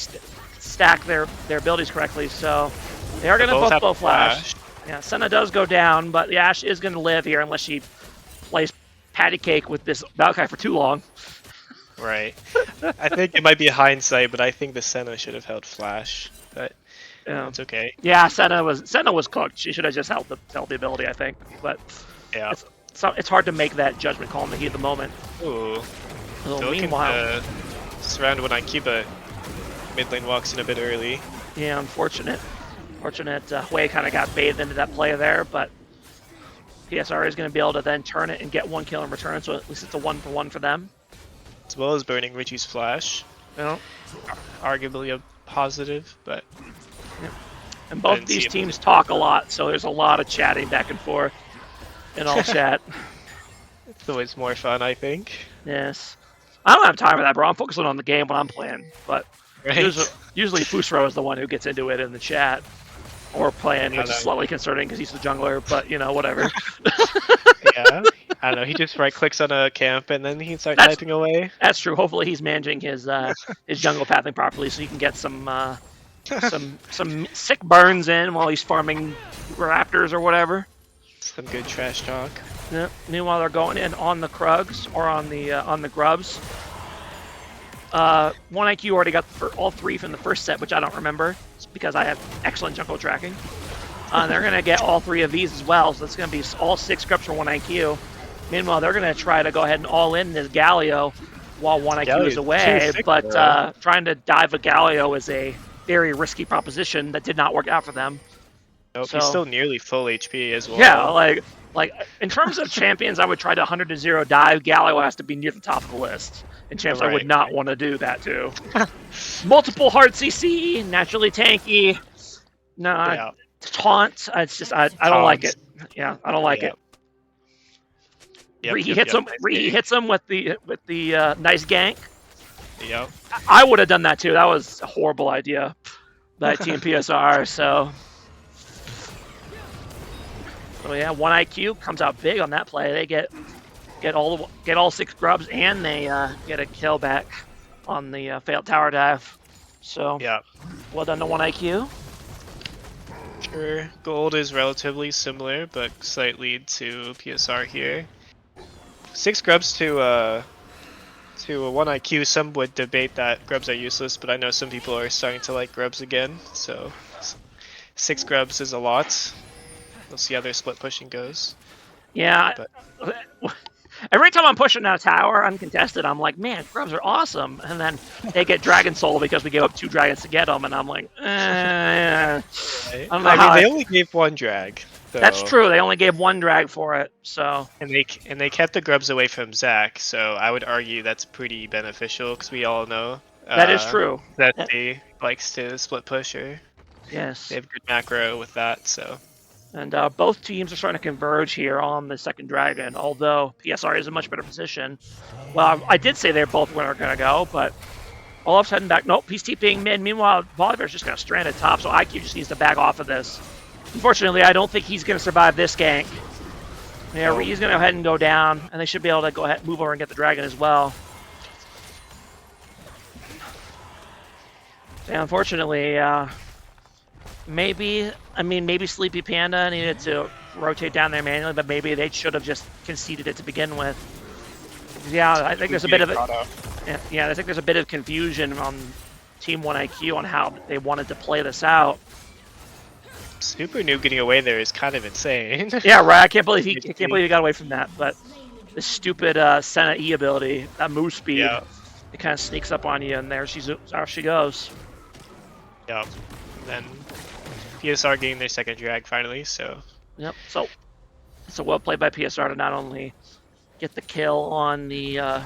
Speaker 2: stack their abilities correctly, so they are going to both flash. Yeah, Senna does go down, but the Ashe is going to live here unless she plays patty cake with this Maokai for too long.
Speaker 1: Right. I think it might be hindsight, but I think the Senna should have held flash. But
Speaker 2: Yeah.
Speaker 1: It's okay.
Speaker 2: Yeah, Senna was cooked. She should have just held the ability, I think. But
Speaker 1: Yeah.
Speaker 2: it's hard to make that judgment call in the heat of the moment.
Speaker 1: Ooh.
Speaker 2: Well,
Speaker 1: They're looking
Speaker 2: meanwhile,
Speaker 1: to surround when IQ, but mid lane walks in a bit early.
Speaker 2: yeah, unfortunate. Hui kind of got baited into that play there, but PSR is going to be able to then turn it and get 1 kill in return, so at least it's a 1-for-1 for them.
Speaker 1: As well as burning Richie's flash.
Speaker 2: Yeah.
Speaker 1: Arguably a positive, but...
Speaker 2: Yeah. And both these teams talk a lot, so there's a lot of chatting back and forth in all chat.
Speaker 1: It's always more fun, I think.
Speaker 2: Yes. I don't have time for that, bro. I'm focusing on the game when I'm playing, but
Speaker 1: Right?
Speaker 2: usually Fusro is the one who gets into it in the chat. Or playing, which is slightly concerning because he's the jungler, but, you know, whatever.
Speaker 1: Yeah. I don't know, he just right-clicks on a camp and then he can start typing away.
Speaker 2: That's true. Hopefully he's managing his jungle pathing properly so he can get some sick burns in while he's farming raptors or whatever.
Speaker 1: Some good trash talk.
Speaker 2: Yep. Meanwhile, they're going in on the Krugs or on the Grubs. 1IQ already got all 3 from the first set, which I don't remember. It's because I have excellent jungle tracking. They're going to get all 3 of these as well, so it's going to be all 6 Grubs for 1IQ. Meanwhile, they're going to try to go ahead and all in this Galio while 1IQ is away, but trying to dive a Galio is a very risky proposition that did not work out for them.
Speaker 1: Nope, so, he's still nearly full HP as well.
Speaker 2: Yeah, like in terms of champions, I would try to 100-0 dive. Galio has to be near the top of the list. And champs, I would not want to do that too. Multiple hard CC, naturally tanky. No, taunt. It's just I don't like it. Yeah, I don't like it. He hits him with the nice gank.
Speaker 1: Yep.
Speaker 2: I would have done that too. That was a horrible idea by Team PSR. So yeah, 1IQ comes out big on that play. They get all 6 grubs and they get a kill back on the failed tower dive. So
Speaker 1: yeah,
Speaker 2: well done to 1IQ.
Speaker 1: Sure, gold is relatively similar, but slight lead to PSR here. 6 grubs to a 1IQ. Some would debate that grubs are useless, but I know some people are starting to like grubs again. So 6 grubs is a lot. We'll see how their split pushing goes.
Speaker 2: Yeah. Every time I'm pushing that tower uncontested, I'm like, man, grubs are awesome. And then they get Dragon Soul because we gave up 2 dragons to get them, and I'm like, I don't know.
Speaker 1: I mean, they only gave 1 drag. So.
Speaker 2: That's true. They only gave 1 drag for it. So.
Speaker 1: And they kept the grubs away from Zac, so I would argue that's pretty beneficial because we all know
Speaker 2: that is true.
Speaker 1: That he likes to split pusher.
Speaker 2: Yes.
Speaker 1: They have good macro with that, so.
Speaker 2: And both teams are starting to converge here on the second dragon, although PSR is in a much better position. Well, I did say they both were going to go, but Olaf's heading back. Nope, he's TPing mid. Meanwhile, Volibear's just going to strand at top, so IQ just needs to back off of this. Unfortunately, I don't think he's going to survive this gank. Yeah, he's going to go ahead and go down, and they should be able to go ahead and move over and get the dragon as well. Yeah, unfortunately, maybe Sleepy Panda needed to rotate down there manually, but maybe they should have just conceded it to begin with. Yeah, I think there's a bit of it. Yeah, I think there's a bit of confusion on Team 1IQ on how they wanted to play this out.
Speaker 1: Super Noob getting away there is kind of insane.
Speaker 2: Yeah, right. I can't believe he got away from that. But the stupid Senna E ability, that move speed, it kind of sneaks up on you, and there she goes.
Speaker 1: Yep. Then PSR getting their second drag finally. So.
Speaker 2: Yep. So well played by PSR to not only get the kill on the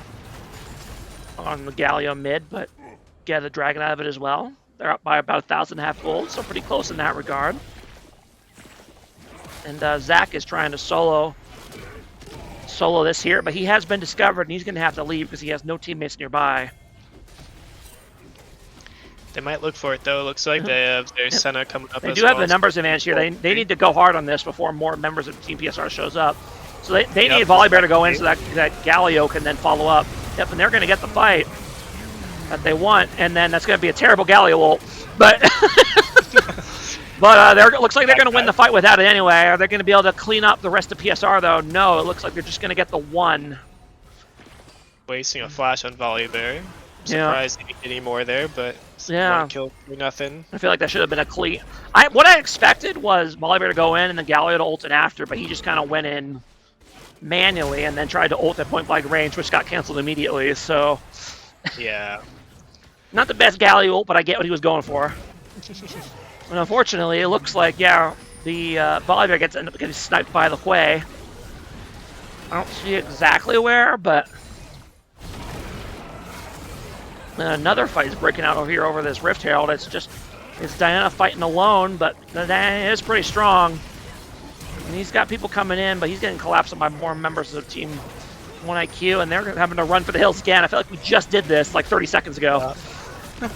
Speaker 2: Galio mid, but get a dragon out of it as well. They're up by about 1,500 gold, so pretty close in that regard. And Zac is trying to solo this here, but he has been discovered, and he's going to have to leave because he has no teammates nearby.
Speaker 1: They might look for it, though. Looks like they have their Senna coming up.
Speaker 2: They do have the numbers advantage here. They need to go hard on this before more members of Team PSR shows up. So they need Volibear to go in so that Galio can then follow up. Yep, and they're going to get the fight that they want, and then that's going to be a terrible Galio ult. But looks like they're going to win the fight without it anyway. Are they going to be able to clean up the rest of PSR, though? No, it looks like they're just going to get the 1.
Speaker 1: Wasting a flash on Volibear. surprised he didn't get any more there, but
Speaker 2: Yeah.
Speaker 1: 1 kill for nothing.
Speaker 2: I feel like that should have been a clean. What I expected was Volibear to go in and then Galio to ult it after, but he just kind of went in manually and then tried to ult at point blank range, which got canceled immediately. So
Speaker 1: Yeah.
Speaker 2: not the best Galio ult, but I get what he was going for. And unfortunately, it looks like the Volibear ends up getting sniped by the Hui. I don't see exactly where, but another fight is breaking out over here over this Rift Herald. It's Diana fighting alone, but Diana is pretty strong. And he's got people coming in, but he's getting collapsed by more members of Team 1IQ, and they're having to run for the hills again. I feel like we just did this like 30 seconds ago.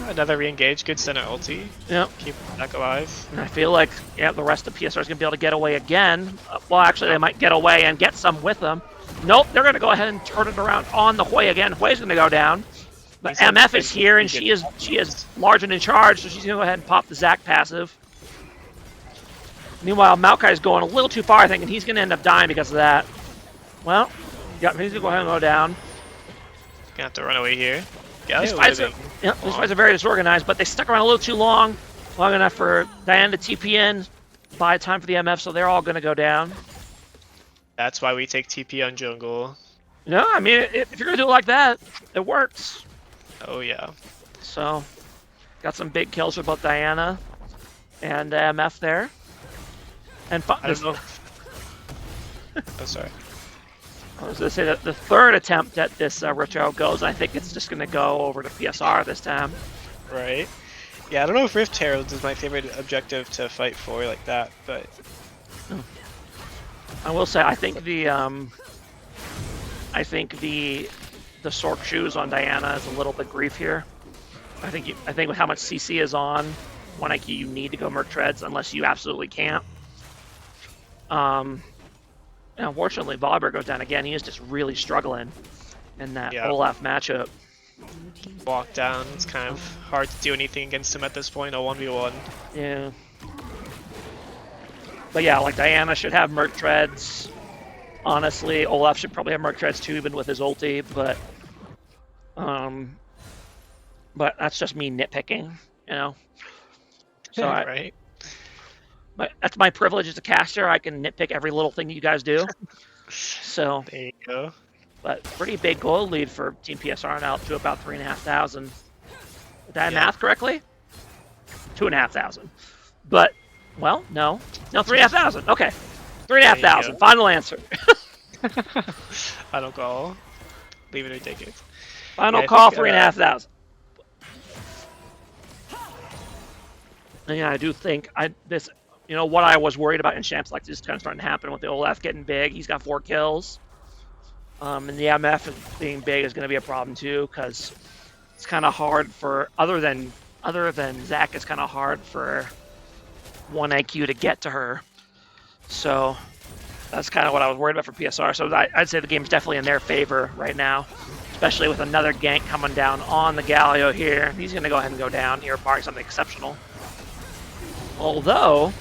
Speaker 1: Another re-engage, good center ulti.
Speaker 2: Yep.
Speaker 1: Keep back alive.
Speaker 2: And I feel like, the rest of PSR is going to be able to get away again. Well, actually, they might get away and get some with them. Nope, they're going to go ahead and turn it around on the Hui again. Hui's going to go down. But MF is here, and she is large and in charge, so she's going to go ahead and pop the Zac passive. Meanwhile, Maokai is going a little too far, I think, and he's going to end up dying because of that. Well, he's going to go ahead and go down.
Speaker 1: Gonna have to run away here.
Speaker 2: These fights are very disorganized, but they stuck around a little too long enough for Diana to TP in, buy time for the MF, so they're all going to go down.
Speaker 1: That's why we take TP on jungle.
Speaker 2: No, I mean, if you're going to do it like that, it works.
Speaker 1: Oh, yeah.
Speaker 2: So, got some big kills for both Diana and MF there. And
Speaker 1: I don't know. Oh, sorry.
Speaker 2: I was going to say that the third attempt at this Retro goes, and I think it's just going to go over to PSR this time.
Speaker 1: Right. Yeah, I don't know if Rift Herald is my favorite objective to fight for like that, but...
Speaker 2: I will say, I think the Sork shoes on Diana is a little bit grief here. I think with how much CC is on 1IQ, you need to go Merc Treads unless you absolutely can't. And unfortunately, Volibear goes down again. He is just really struggling in that Olaf matchup.
Speaker 1: Walk down. It's kind of hard to do anything against him at this point. A 1v1.
Speaker 2: Yeah. But yeah, like Diana should have Merc Treads. Honestly, Olaf should probably have Merc Treads too, even with his ulti. But that's just me nitpicking, you know. So
Speaker 1: right.
Speaker 2: But that's my privilege as a caster. I can nitpick every little thing you guys do. So
Speaker 1: there you go.
Speaker 2: But pretty big gold lead for Team PSR now, to about 3,500. Did I math correctly? 2,500. But well, no, 3,500. Okay, 3,500. Final answer.
Speaker 1: Final call. Leave it or take it.
Speaker 2: Final call. 3,500. Yeah, I do think this. You know, what I was worried about in champs like this is kind of starting to happen with the Olaf getting big. He's got 4 kills. And the MF being big is going to be a problem too, because it's kind of hard for, other than Zac, it's kind of hard for 1IQ to get to her. So that's kind of what I was worried about for PSR. So I'd say the game's definitely in their favor right now, especially with another gank coming down on the Galio here. He's going to go ahead and go down here, barring something exceptional. Although,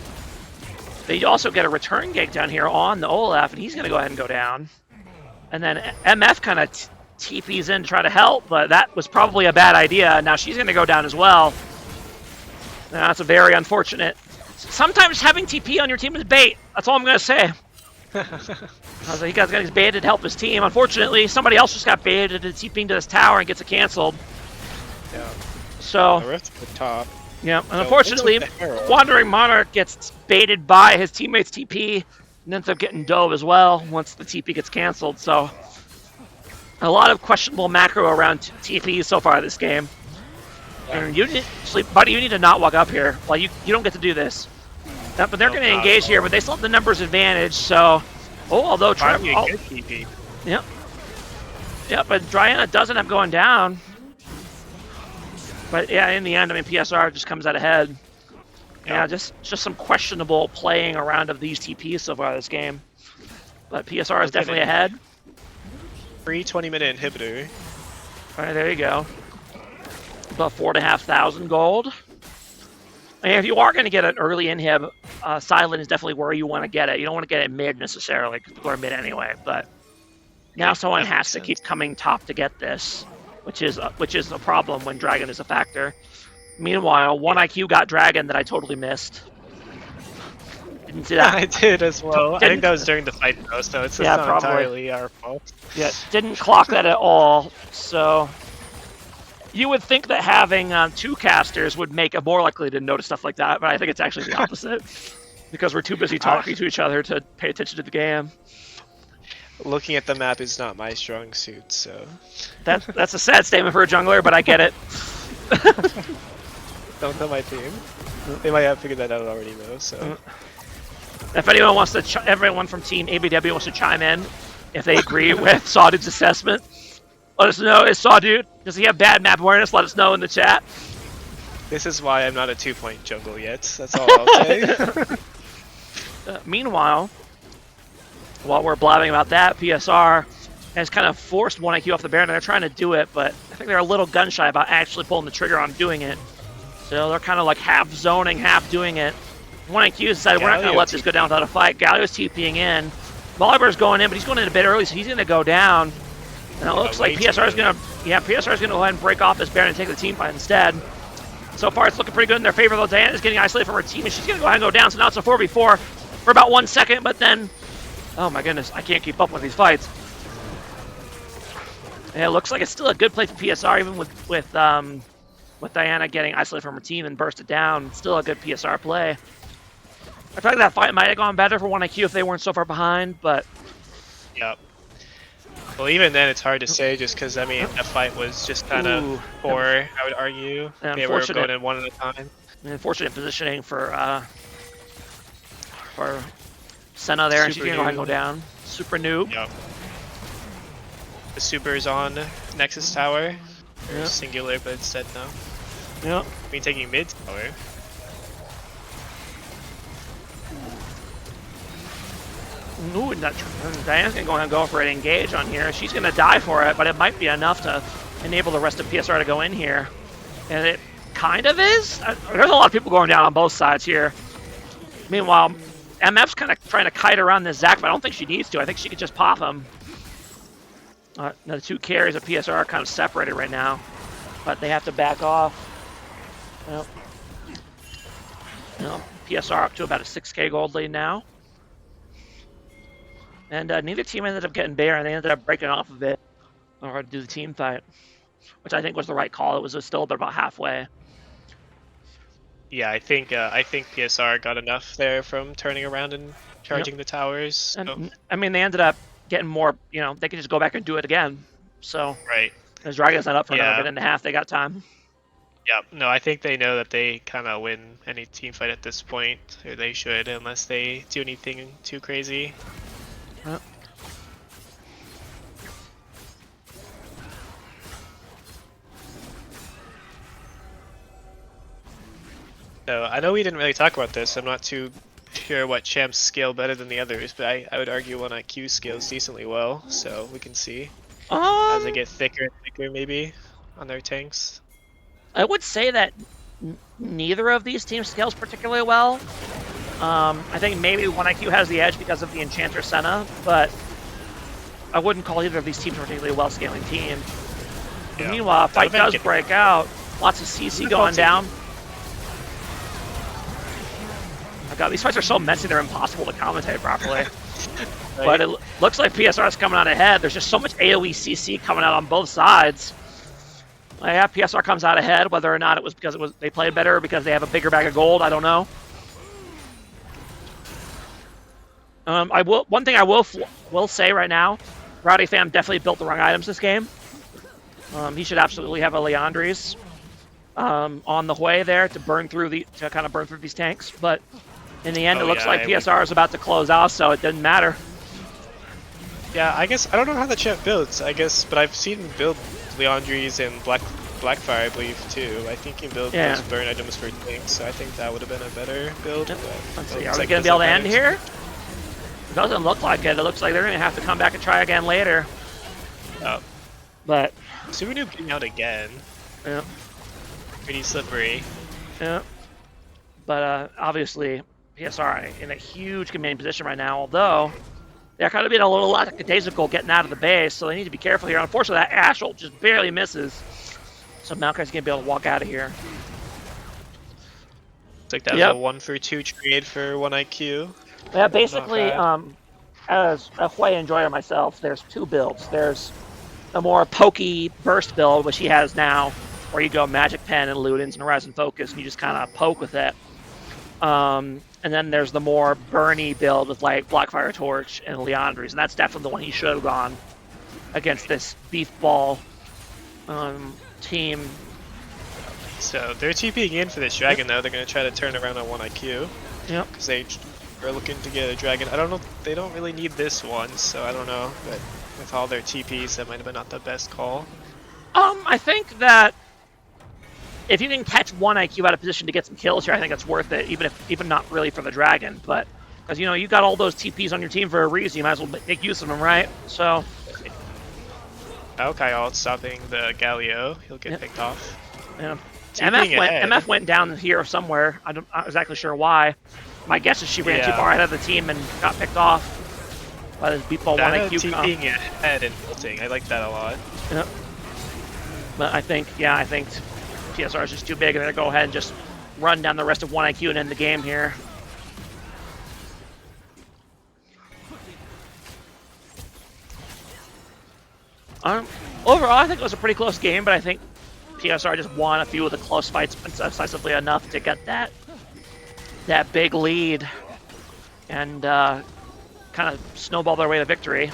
Speaker 2: they also get a return gank down here on the Olaf, and he's going to go ahead and go down. And then MF kind of TP's in to try to help, but that was probably a bad idea. Now she's going to go down as well. Now, that's a very unfortunate. Sometimes having TP on your team is bait. That's all I'm going to say. He got baited to help his team. Unfortunately, somebody else just got baited to TP into this tower and gets it canceled.
Speaker 1: Yeah.
Speaker 2: So.
Speaker 1: The rift at the top.
Speaker 2: Yeah, and unfortunately, Wandering Monarch gets baited by his teammates' TP and ends up getting dove as well once the TP gets canceled. So, a lot of questionable macro around TPs so far this game. And you need, buddy, you need to not walk up here. Well, you don't get to do this. But they're going to engage here, but they still have the numbers advantage. So, although
Speaker 1: good TP.
Speaker 2: Yep. Yep, but Diana does end up going down. But yeah, in the end, I mean, PSR just comes out ahead. Yeah, just some questionable playing around of these TPs so far this game. But PSR is definitely ahead.
Speaker 1: Free 20-minute inhibitor.
Speaker 2: All right, there you go. About 4,500 gold. And if you are going to get an early inhib, Silent is definitely where you want to get it. You don't want to get it mid necessarily, because people are mid anyway. But now someone has to keep coming top to get this. which is a problem when Dragon is a factor. Meanwhile, one IQ got Dragon that I totally missed. Didn't see that.
Speaker 1: I did as well. I think
Speaker 2: Didn't.
Speaker 1: that was during the fight though, so it's
Speaker 2: Yeah,
Speaker 1: not
Speaker 2: probably.
Speaker 1: entirely our fault.
Speaker 2: Yeah, didn't clock that at all. So you would think that having two casters would make it more likely to notice stuff like that, but I think it's actually the opposite because we're too busy talking to each other to pay attention to the game.
Speaker 1: Looking at the map is not my strong suit, so
Speaker 2: That's a sad statement for a jungler, but I get it.
Speaker 1: don't tell my team. They might have figured that out already though. So
Speaker 2: if anyone wants to, everyone from Team ABW wants to chime in, if they agree with Sawdude's assessment, let us know. Is Sawdude, does he have bad map awareness? Let us know in the chat.
Speaker 1: this is why I'm not a 2-point jungle yet. That's all I'll say.
Speaker 2: Meanwhile, while we're blabbing about that, PSR has kind of forced 1IQ off the Baron, and they're trying to do it, but I think they're a little gun shy about actually pulling the trigger on doing it. So they're kind of like half zoning, half doing it. 1IQ decided we're not going to let this go down without a fight. Galio's TPing in. Volibear's going in, but he's going in a bit early, so he's going to go down. And it looks like PSR is going to, PSR is going to go ahead and break off this Baron and take the team fight instead. So far, it's looking pretty good in their favor, though. Diana's getting isolated from her team, and she's going to go ahead and go down. So now it's a 4v4 for about 1 second, but then, oh my goodness, I can't keep up with these fights. And it looks like it's still a good play for PSR, even with Diana getting isolated from her team and bursted down. Still a good PSR play. I feel like that fight might have gone better for 1IQ if they weren't so far behind, but...
Speaker 1: Yep. Well, even then, it's hard to say just because, I mean, that fight was just kind of poor, I would argue. They were going in one at a time.
Speaker 2: Unfortunate positioning for Senna there, and she's going to go ahead and go down. Super noob.
Speaker 1: Yep. The super is on Nexus Tower. Or singular, but instead no.
Speaker 2: Yep.
Speaker 1: I mean, taking mid tower.
Speaker 2: Ooh, and Diana's going to go ahead and go for an engage on here. She's going to die for it, but it might be enough to enable the rest of PSR to go in here. And it kind of is. There's a lot of people going down on both sides here. Meanwhile, MF's kind of trying to kite around this Zac, but I don't think she needs to. I think she could just pop him. Now the two carries of PSR are kind of separated right now, but they have to back off. PSR up to about a 6k gold lead now. And neither team ended up getting Baron. They ended up breaking off of it in order to do the team fight, which I think was the right call. It was still about halfway.
Speaker 1: Yeah, I think PSR got enough there from turning around and charging the towers. So.
Speaker 2: And, I mean, they ended up getting more. They could just go back and do it again. So
Speaker 1: right.
Speaker 2: As Dragon's not up for another minute and a half, they got time.
Speaker 1: Yep. No, I think they know that they kind of win any team fight at this point, or they should, unless they do anything too crazy.
Speaker 2: Yep.
Speaker 1: So I know we didn't really talk about this. I'm not too sure what champs scale better than the others, but I would argue 1IQ scales decently well. So we can see as they get thicker and thicker, maybe on their tanks.
Speaker 2: I would say that neither of these teams scales particularly well. I think maybe 1IQ has the edge because of the Enchanter Senna, but I wouldn't call either of these teams a particularly well-scaling team. Yeah. Meanwhile, fight does break out. Lots of CC going down. Oh god, these fights are so messy, they're impossible to commentate properly. Right. But it looks like PSR is coming out ahead. There's just so much AoE CC coming out on both sides. Yeah, PSR comes out ahead, whether or not it was because they played better or because they have a bigger bag of gold, I don't know. One thing I will say right now, Rowdy Fam definitely built the wrong items this game. He should absolutely have a Leandries on the way there to kind of burn through these tanks. But in the end, it looks like PSR is about to close out, so it didn't matter.
Speaker 1: Yeah, I guess I don't know how the champ builds. But I've seen him build Leandries and Blackfire, I believe, too. I think he built those burn items for tanks, so I think that would have been a better build.
Speaker 2: Yep. Let's see, are we going to be able to end here? It doesn't look like it. It looks like they're going to have to come back and try again later. But
Speaker 1: Super Noob getting out again.
Speaker 2: Yeah.
Speaker 1: Pretty slippery.
Speaker 2: Yeah. But obviously, PSR in a huge commanding position right now, although They're kind of being a little lackadaisical getting out of the base, so they need to be careful here. Unfortunately, that Ashel just barely misses. So Maokai's going to be able to walk out of here.
Speaker 1: Looks like that was a
Speaker 2: Yep.
Speaker 1: 1-for-2 trade for 1 IQ.
Speaker 2: Yeah,
Speaker 1: Not
Speaker 2: basically,
Speaker 1: bad.
Speaker 2: as a Hui enjoyer myself, there's two builds. There's a more pokey burst build, which he has now, where you go Magic Pen and Ludens and Horizon Focus, and you just kind of poke with it. And then there's the more Burny build with like Blackfire Torch and Leandries, and that's definitely the one he should have gone against this beef ball team.
Speaker 1: So they're TPing in for this dragon though. They're gonna try to turn around on 1 IQ.
Speaker 2: Yep.
Speaker 1: Because they are looking to get a dragon. I don't know. They don't really need this one, so I don't know. But with all their TPs, that might have been not the best call.
Speaker 2: I think that if you can catch 1 IQ out of position to get some kills here, I think that's worth it, even not really for the dragon, but because you got all those TPs on your team for a reason, you might as well make use of them, right? So.
Speaker 1: Okay, alt stopping the Galio. He'll get picked off.
Speaker 2: Yeah.
Speaker 1: TPing ahead.
Speaker 2: MF went down here somewhere. I'm not exactly sure why. My guess is she ran too far ahead of the team and got picked off by this beat ball 1 IQ comp.
Speaker 1: TPing ahead and ulting. I like that a lot.
Speaker 2: Yep. But I think PSR is just too big. They're going to go ahead and just run down the rest of 1 IQ and end the game here. Overall, I think it was a pretty close game, but I think PSR just won a few of the close fights decisively enough to get that big lead and kind of snowball their way to victory.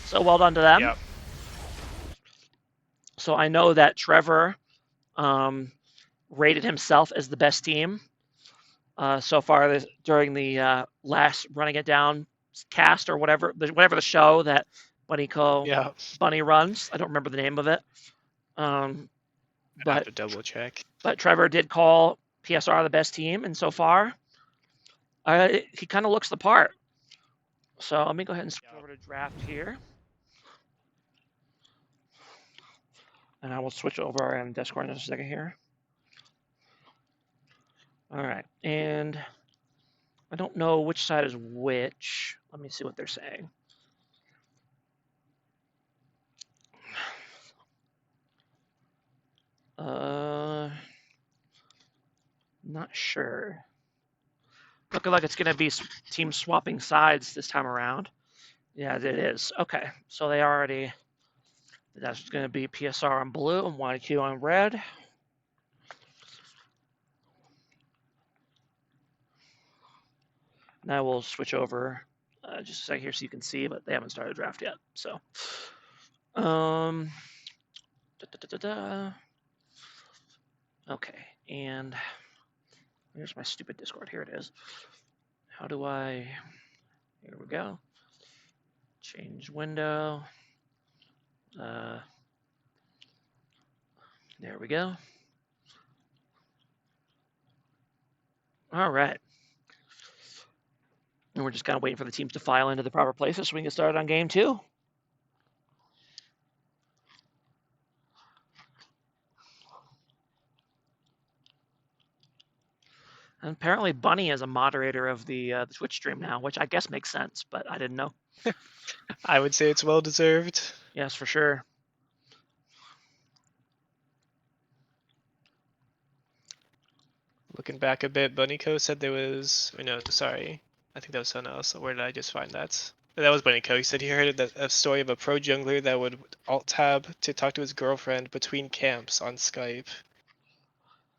Speaker 2: So well done to them.
Speaker 1: Yep.
Speaker 2: So I know that Trevor rated himself as the best team so far during the last Running It Down cast or whatever the show that Bunny runs. I don't remember the name of it.
Speaker 1: But I have to double check.
Speaker 2: But Trevor did call PSR the best team, and so far, he kind of looks the part. So let me go ahead and scroll over to draft here. And I will switch over and Discord in just a second here. All right, and I don't know which side is which. Let me see what they're saying. Not sure. Looking like it's going to be team swapping sides this time around. Yeah, it is. Okay, so they already... That's going to be PSR on blue and 1 IQ on red. And I will switch over just a second here so you can see, but they haven't started draft yet. So, okay, and here's my stupid Discord. Here it is. How do I? Here we go. Change window. There we go. All right. And we're just kind of waiting for the teams to file into the proper places so we can get started on game 2. And apparently Bunny is a moderator of the Twitch stream now, which I guess makes sense, but I didn't know.
Speaker 1: I would say it's well deserved.
Speaker 2: Yes, for sure.
Speaker 1: Looking back a bit, Bunnyco said there was... Or no, sorry. I think that was someone else. Where did I just find that? That was Bunnyco. He said he heard a story of a pro jungler that would alt-tab to talk to his girlfriend between camps on Skype.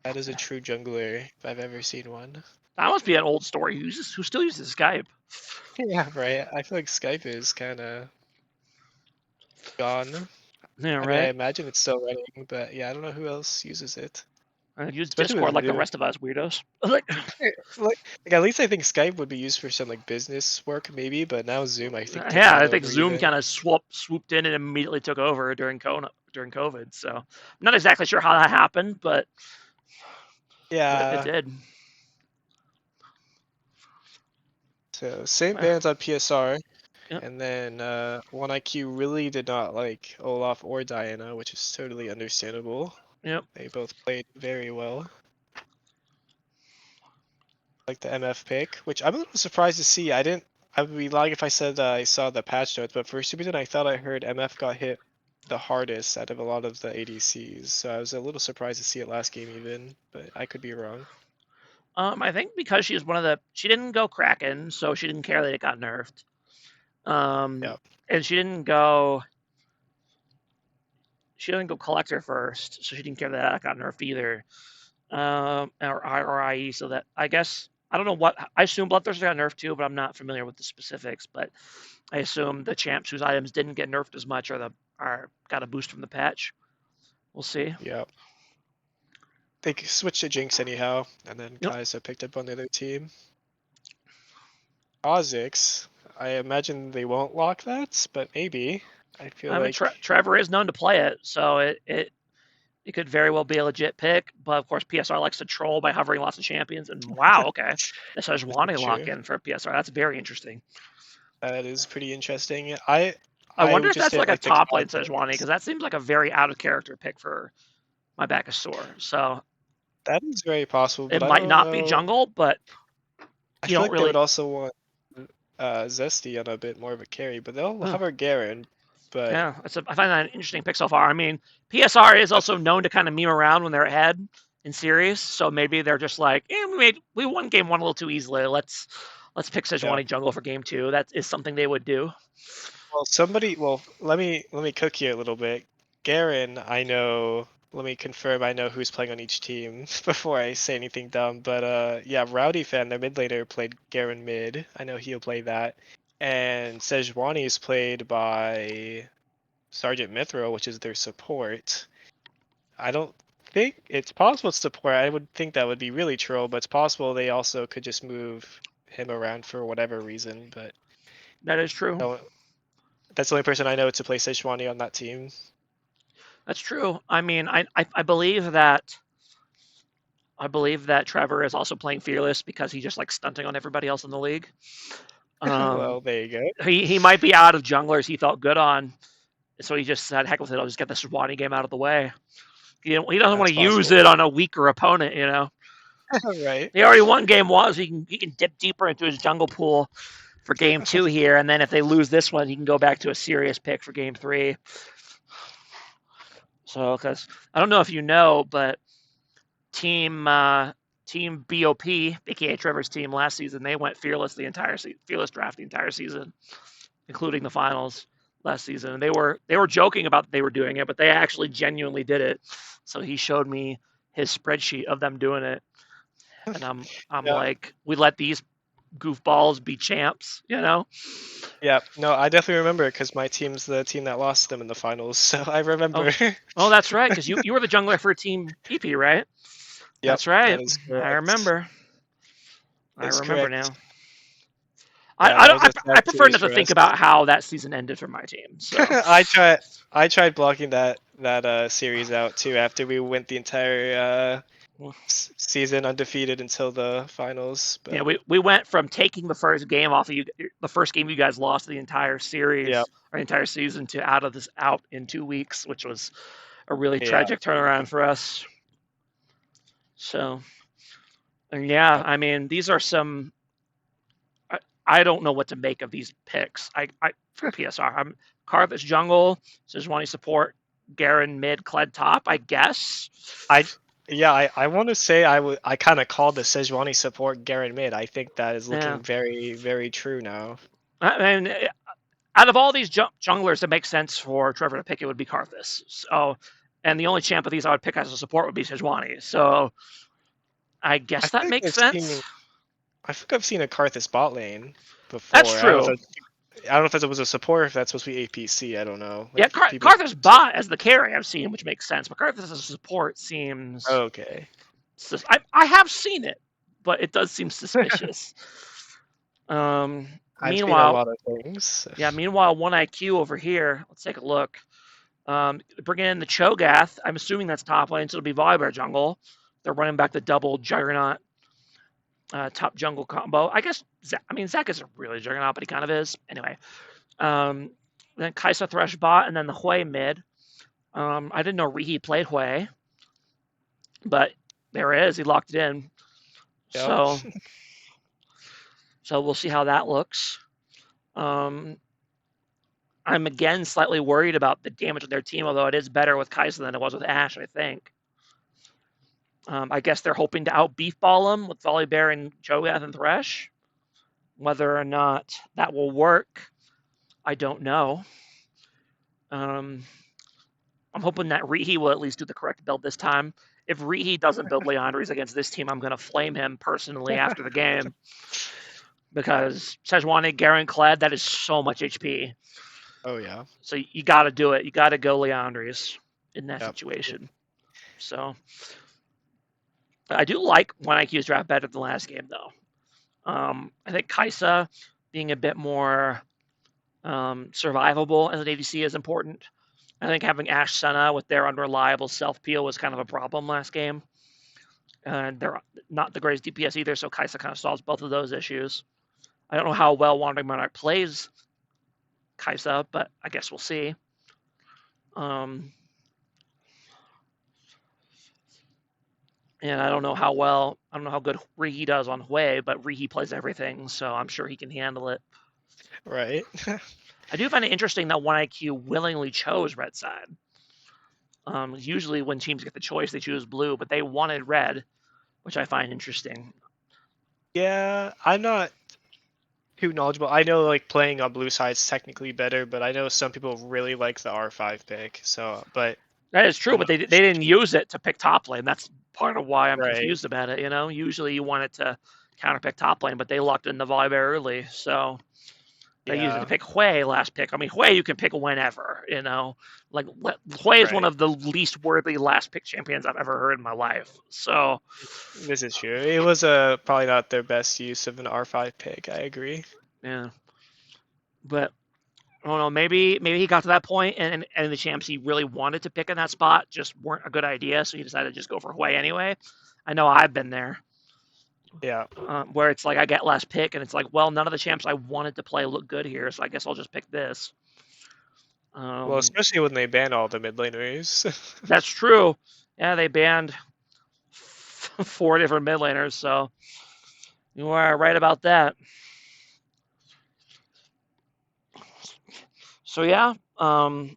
Speaker 1: That is a true jungler, if I've ever seen one.
Speaker 2: That must be an old story. Who still uses Skype?
Speaker 1: Yeah, right. I feel like Skype is kind of gone.
Speaker 2: Yeah,
Speaker 1: I
Speaker 2: right.
Speaker 1: mean, I imagine it's still running, but yeah, I don't know who else uses it.
Speaker 2: I use
Speaker 1: Especially
Speaker 2: Discord like the
Speaker 1: Zoom.
Speaker 2: rest of us weirdos.
Speaker 1: like at least I think Skype would be used for some like business work maybe, but now Zoom I think.
Speaker 2: Yeah, I think Zoom kind of swooped in and immediately took over during COVID. So I'm not exactly sure how that happened, but
Speaker 1: yeah,
Speaker 2: it did.
Speaker 1: So same bans on PSR,
Speaker 2: Yep.
Speaker 1: and then 1 IQ really did not like Olaf or Diana, which is totally understandable.
Speaker 2: Yep.
Speaker 1: They both played very well. Like the MF pick, which I'm a little surprised to see. I didn't would be lying if I said I saw the patch notes, but for some reason I thought I heard MF got hit the hardest out of a lot of the ADCs. So I was a little surprised to see it last game even, but I could be wrong.
Speaker 2: I think because she's she didn't go Kraken, so she didn't care that it got nerfed.
Speaker 1: Yeah.
Speaker 2: And she didn't go Collector first, so she didn't care that got nerfed either. Or IE, so that I guess I don't know what I assume Bloodthirster got nerfed too, but I'm not familiar with the specifics. But I assume the champs whose items didn't get nerfed as much are got a boost from the patch. We'll see.
Speaker 1: Yeah. They switched to Jinx anyhow, and then
Speaker 2: Yep.
Speaker 1: Kai'Sa picked up on the other team. Kha'Zix, I imagine they won't lock that, but maybe. I feel
Speaker 2: I mean,
Speaker 1: like
Speaker 2: Trevor is known to play it, so it could very well be a legit pick. But of course, PSR likes to troll by hovering lots of champions. And wow, okay, this has
Speaker 1: this is
Speaker 2: Wani lock
Speaker 1: true.
Speaker 2: in for PSR. That's very interesting.
Speaker 1: That is pretty interesting. I
Speaker 2: I
Speaker 1: I
Speaker 2: wonder if
Speaker 1: just
Speaker 2: that's
Speaker 1: didn't
Speaker 2: like a
Speaker 1: like the
Speaker 2: top lane Sejuani,
Speaker 1: context.
Speaker 2: because that seems like a very out of character pick for my back is sore. So
Speaker 1: That is very possible,
Speaker 2: it
Speaker 1: but I
Speaker 2: might
Speaker 1: don't
Speaker 2: not be
Speaker 1: know.
Speaker 2: jungle, but
Speaker 1: I
Speaker 2: you
Speaker 1: feel
Speaker 2: don't
Speaker 1: like they would
Speaker 2: really.
Speaker 1: also want Zesty on a bit more of a carry, but they'll
Speaker 2: Huh.
Speaker 1: hover Garen. But
Speaker 2: Yeah, I find that an interesting pick so far. I mean, PSR is
Speaker 1: that's
Speaker 2: also known to kind of meme around when they're ahead in series, so maybe they're just like, we won game one a little too easily. Let's pick
Speaker 1: yeah.
Speaker 2: Sejuani jungle for game two. That is something they would do.
Speaker 1: Well, let me cook you a little bit. Garen, I know. Let me confirm. I know who's playing on each team before I say anything dumb. But yeah, Rowdy fan, their mid laner played Garen mid. I know he'll play that. And Sejuani is played by Sergeant Mithril, which is their support. I don't think it's possible it's support. I would think that would be really troll, but it's possible they also could just move him around for whatever reason. But
Speaker 2: That is true.
Speaker 1: don't, that's the only person I know to play Sejuani on that team.
Speaker 2: That's true. I mean, I believe that Trevor is also playing Fearless because he just likes stunting on everybody else in the league. Um,
Speaker 1: Well, there you go.
Speaker 2: he might be out of junglers he felt good on, so he just said, "Heck with it, I'll just get the Sejuani game out of the way." He doesn't want
Speaker 1: That's
Speaker 2: to use
Speaker 1: possible.
Speaker 2: it on a weaker opponent, you know.
Speaker 1: Right.
Speaker 2: He already won game one, so he can dip deeper into his jungle pool for game two here, and then if they lose this one, he can go back to a serious pick for game three. So, because I don't know if you know, but team BOP, aka Trevor's team last season, they went fearless fearless draft the entire season, including the finals last season. And they were joking about that they were doing it, but they actually genuinely did it. So he showed me his spreadsheet of them doing it, and I'm
Speaker 1: Yeah.
Speaker 2: like, we let these goofballs be champs, you know?
Speaker 1: Yeah. No, I definitely remember it because my team's the team that lost them in the finals, so I
Speaker 2: Oh,
Speaker 1: remember.
Speaker 2: oh, that's right, because you were the jungler for Team PP, right?
Speaker 1: Yep,
Speaker 2: That's
Speaker 1: that
Speaker 2: right.
Speaker 1: is
Speaker 2: I
Speaker 1: correct.
Speaker 2: remember. I
Speaker 1: Is
Speaker 2: remember
Speaker 1: correct.
Speaker 2: now.
Speaker 1: Yeah,
Speaker 2: I
Speaker 1: that
Speaker 2: don't.
Speaker 1: was a
Speaker 2: I
Speaker 1: sad
Speaker 2: prefer
Speaker 1: series
Speaker 2: not to
Speaker 1: for
Speaker 2: think
Speaker 1: us.
Speaker 2: about how that season ended for my team. So
Speaker 1: I tried blocking that series out too after we went the entire season undefeated until the finals,
Speaker 2: yeah,
Speaker 1: but
Speaker 2: we went from taking the first game off of you, the first game you guys lost the entire
Speaker 1: yeah,
Speaker 2: series or the entire season to out in 2 weeks, which was a really
Speaker 1: yeah,
Speaker 2: tragic turnaround for us. So, and yeah,
Speaker 1: yep.
Speaker 2: I mean, these are some. I don't know what to make of these picks. For PSR, I'm Karthus jungle, Sejuani support, Garen mid, Kled top. I guess.
Speaker 1: I yeah, I want to say I kind of called the Sejuani support Garen mid. I think that is
Speaker 2: Yeah,
Speaker 1: looking very very true now.
Speaker 2: I mean, out of all these junglers that make sense for Trevor to pick, it would be Karthus. So, and the only champ of these I would pick as a support would be Sejuani. So, I
Speaker 1: I
Speaker 2: guess
Speaker 1: feel
Speaker 2: that
Speaker 1: like
Speaker 2: makes
Speaker 1: I've
Speaker 2: sense.
Speaker 1: seen I think I've seen a Karthus bot lane
Speaker 2: That's
Speaker 1: before.
Speaker 2: true.
Speaker 1: I don't know if that was a support or if that's supposed to be APC. I don't know.
Speaker 2: Yeah,
Speaker 1: Like people.
Speaker 2: Karthus bot as the carry I've seen, which makes sense, but Karthus as a support seems.
Speaker 1: Okay.
Speaker 2: I have seen it, but it does seem suspicious.
Speaker 1: I've seen a
Speaker 2: Meanwhile,
Speaker 1: lot of things.
Speaker 2: yeah. Meanwhile, one IQ over here. Let's take a look. Bringing in the Cho'Gath. I'm assuming that's top lane, so it'll be Volibear jungle. They're running back the double Juggernaut top jungle combo. I guess. Zach isn't really a Juggernaut, but he kind of is. Anyway, um, then Kai'Sa Thresh bot, and then the Hui mid. I didn't know Rihi played Hui, but there it is. He locked it in.
Speaker 1: Yep.
Speaker 2: So we'll see how that looks. I'm again slightly worried about the damage of their team, although it is better with Kaiser than it was with Ash, I think. I guess they're hoping to out beefball them with Volibear and Cho'Gath and Thresh. Whether or not that will work, I don't know. I'm hoping that Rihi will at least do the correct build this time. If Rihi doesn't build Leandries against this team, I'm going to flame him personally after the game. Because Sejuani, Garen, Kled, that is so much HP.
Speaker 1: Oh yeah.
Speaker 2: So you got to do it. You got to go Leandries in that
Speaker 1: Yep.
Speaker 2: situation. So I do like One IQ's draft better than last game, though. I think Kaisa being a bit more survivable as an ADC is important. I think having Ashe Senna with their unreliable self peel was kind of a problem last game. And they're not the greatest DPS either, so Kaisa kind of solves both of those issues. I don't know how well Wandering Monarch plays Kaisa, but I guess we'll see. And I don't know how good Rihi does on Hui, but Rihi plays everything, so I'm sure he can handle it.
Speaker 1: Right.
Speaker 2: I do find it interesting that 1IQ willingly chose red side. Usually when teams get the choice, they choose blue, but they wanted red, which I find interesting.
Speaker 1: Yeah, I'm not too knowledgeable. I know like playing on blue side is technically better, but I know some people really like the R5 pick. So, but
Speaker 2: That is true,
Speaker 1: I'm
Speaker 2: but
Speaker 1: not
Speaker 2: they didn't use it to pick top lane. That's part of why I'm
Speaker 1: right.
Speaker 2: confused about it. Usually you want it to counter pick top lane, but they locked in the Volibear early, so they used it to
Speaker 1: Yeah.
Speaker 2: pick Hui last pick. I mean, Hui you can pick whenever. Like Hui is one
Speaker 1: Right.
Speaker 2: of the least worthy last pick champions I've ever heard in my life. So
Speaker 1: This is true. It was probably not their best use of an R5 pick. I agree.
Speaker 2: yeah, but I don't know. Maybe he got to that point, and the champs he really wanted to pick in that spot just weren't a good idea, so he decided to just go for Hui anyway. I know I've been there.
Speaker 1: Yeah.
Speaker 2: Where it's like I get last pick, and it's like, well, none of the champs I wanted to play look good here, so I guess I'll just pick this.
Speaker 1: Well,
Speaker 2: Um,
Speaker 1: especially when they ban all the mid laners.
Speaker 2: that's true. Yeah, they banned 4 different mid laners, so you are right about that. So yeah, and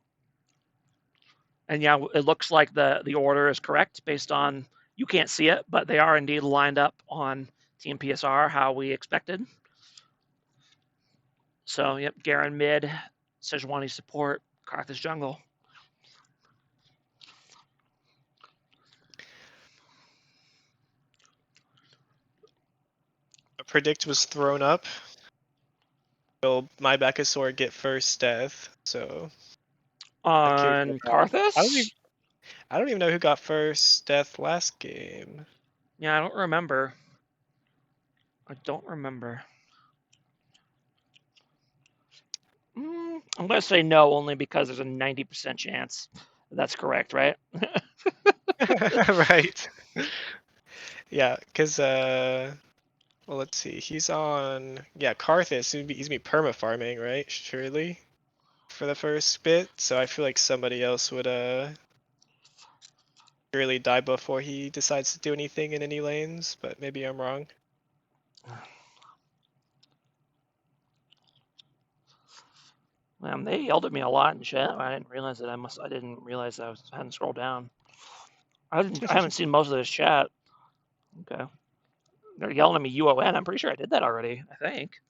Speaker 2: yeah, it looks like the order is correct based on you can't see it, but they are indeed lined up on Team PSR how we expected. So yep, Garen mid, Sejuani support, Karthus jungle.
Speaker 1: A predict was thrown up. Will my Backusaur get first death? So I'm curious
Speaker 2: On
Speaker 1: about that.
Speaker 2: Karthus?
Speaker 1: I don't even know who got first death last game.
Speaker 2: Yeah, I don't remember. I don't remember. I'm going to say no only because there's a 90% chance that's correct, right?
Speaker 1: Right. Yeah, because well, let's see. He's on Karthus. He's gonna be perma farming, right? Surely for the first bit. So I feel like somebody else would surely die before he decides to do anything in any lanes. But maybe I'm wrong.
Speaker 2: They yelled at me a lot in chat. I didn't realize that. I didn't realize I hadn't scrolled down. I haven't seen most of this chat. Okay. They're yelling at me UON. I'm pretty sure I did that already. I think.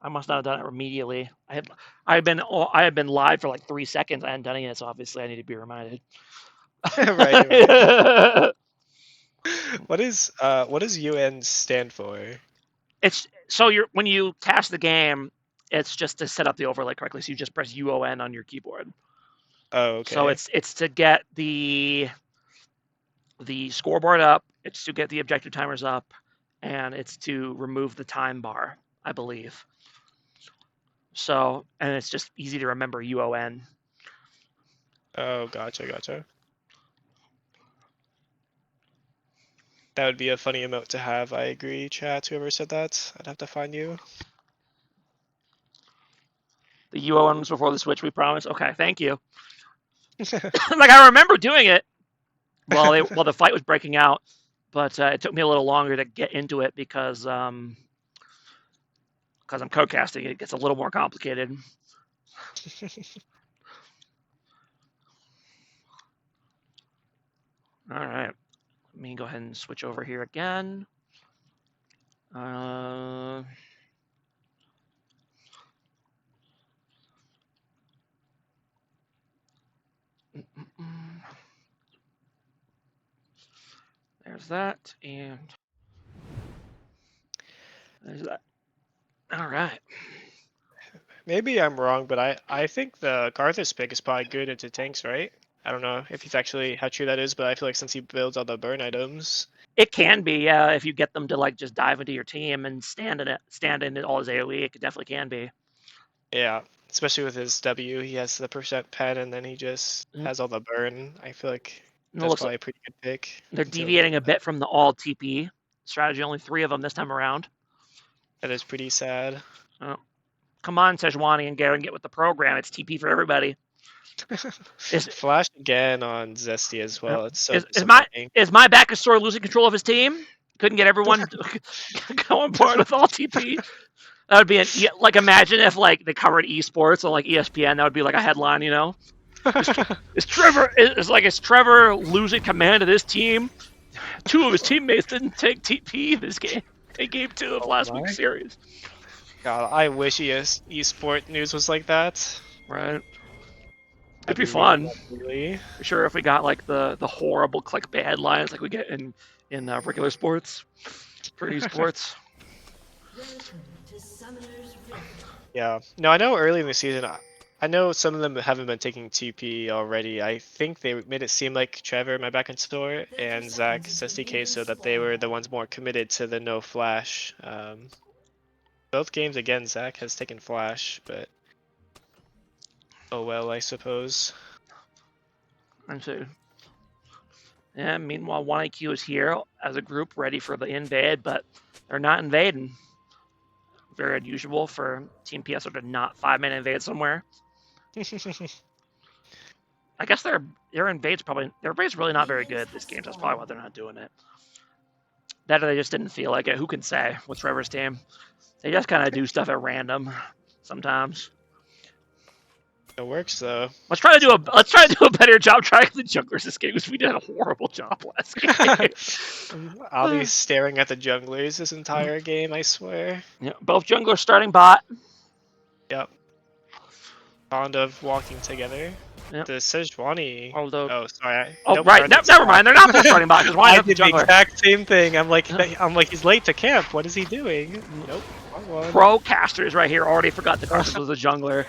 Speaker 2: I must not have done it immediately. I had been live for like 3 seconds. I hadn't done it yet, so obviously I need to be reminded.
Speaker 1: Right, right. What does UN stand for?
Speaker 2: It's so when you task the game, it's just to set up the overlay correctly. So you just press UON on your keyboard.
Speaker 1: Oh,
Speaker 2: So
Speaker 1: okay.
Speaker 2: it's to get the scoreboard up. It's to get the objective timers up, and it's to remove the time bar, I believe. So and it's just easy to remember UON.
Speaker 1: Oh, gotcha. That would be a funny emote to have. I agree, chat. Whoever said that, I'd have to find you.
Speaker 2: The UON was before the switch. We promise. Okay, thank you. Like I remember doing it while the fight was breaking out, but it took me a little longer to get into it because because I'm co-casting, it gets a little more complicated. All right, let me go ahead and switch over here again. There's that, and there's that. All right.
Speaker 1: Maybe I'm wrong, but I think the Karthus pick is probably good into tanks, right? I don't know if he's actually how true that is, but I feel like since he builds all the burn items,
Speaker 2: It can be, yeah, if you get them to like just dive into your team and stand in all his AoE, it definitely can be.
Speaker 1: yeah, especially with his W, he has the percent pen and then he just
Speaker 2: Mm.
Speaker 1: has all the burn. I feel like
Speaker 2: And it
Speaker 1: that's
Speaker 2: looks like
Speaker 1: probably a pretty good pick.
Speaker 2: they're
Speaker 1: Until he,
Speaker 2: deviating a bit from the all TP strategy. Only 3 of them this time around.
Speaker 1: that is pretty sad.
Speaker 2: Oh, come on, Sejuani and Garen, get with the program. It's TP for everybody. Is
Speaker 1: Flash again on Zesty as well. It's so
Speaker 2: is
Speaker 1: disappointing.
Speaker 2: my Bacchus Sword losing control of his team? Couldn't get everyone going for it with all TP. That would be like, imagine if like they covered esports on like ESPN. That would be like a headline, you know. Is Trevor losing command of this team? 2 of his teammates didn't take TP this game. They game 2 of
Speaker 1: Oh
Speaker 2: last
Speaker 1: my
Speaker 2: week's series.
Speaker 1: God, I wish esport news was like that.
Speaker 2: Right. It'd
Speaker 1: That'd
Speaker 2: be
Speaker 1: be really
Speaker 2: fun.
Speaker 1: really.
Speaker 2: For sure, if we got like the horrible clickbait headlines like we get in regular sports for esports.
Speaker 1: Yeah. No, I know early in the season, I know some of them haven't been taking TP already. I think they made it seem like Trevor, my back in store, and Zach SDK, so that they were the ones more committed to the no flash. Both games again, Zach has taken flash, but oh well, I suppose.
Speaker 2: And so, yeah. Meanwhile, 1IQ is here as a group, ready for the invade, but they're not invading. Very unusual for Team PSR to not 5-man invade somewhere. I guess their invade's really not very good this game. So that's probably why they're not doing it. That or they just didn't feel like it. Who can say with Trevor's team? They just kind of do stuff at random sometimes.
Speaker 1: It works though.
Speaker 2: Let's try to do a better job trying the junglers this game because we did a horrible job last game.
Speaker 1: I'll be staring at the junglers this entire game, I swear.
Speaker 2: Yeah, both junglers starting bot.
Speaker 1: Yep. Fond of walking together.
Speaker 2: Yep.
Speaker 1: The Sejuani.
Speaker 2: Although,
Speaker 1: oh, sorry.
Speaker 2: right. Never mind. They're not both starting bot because why
Speaker 1: I
Speaker 2: not the
Speaker 1: did the
Speaker 2: jungler?
Speaker 1: exact same thing. I'm like, he's late to camp. What is he doing? Nope. Wrong one.
Speaker 2: Pro casters right here already forgot the Karthus was a jungler.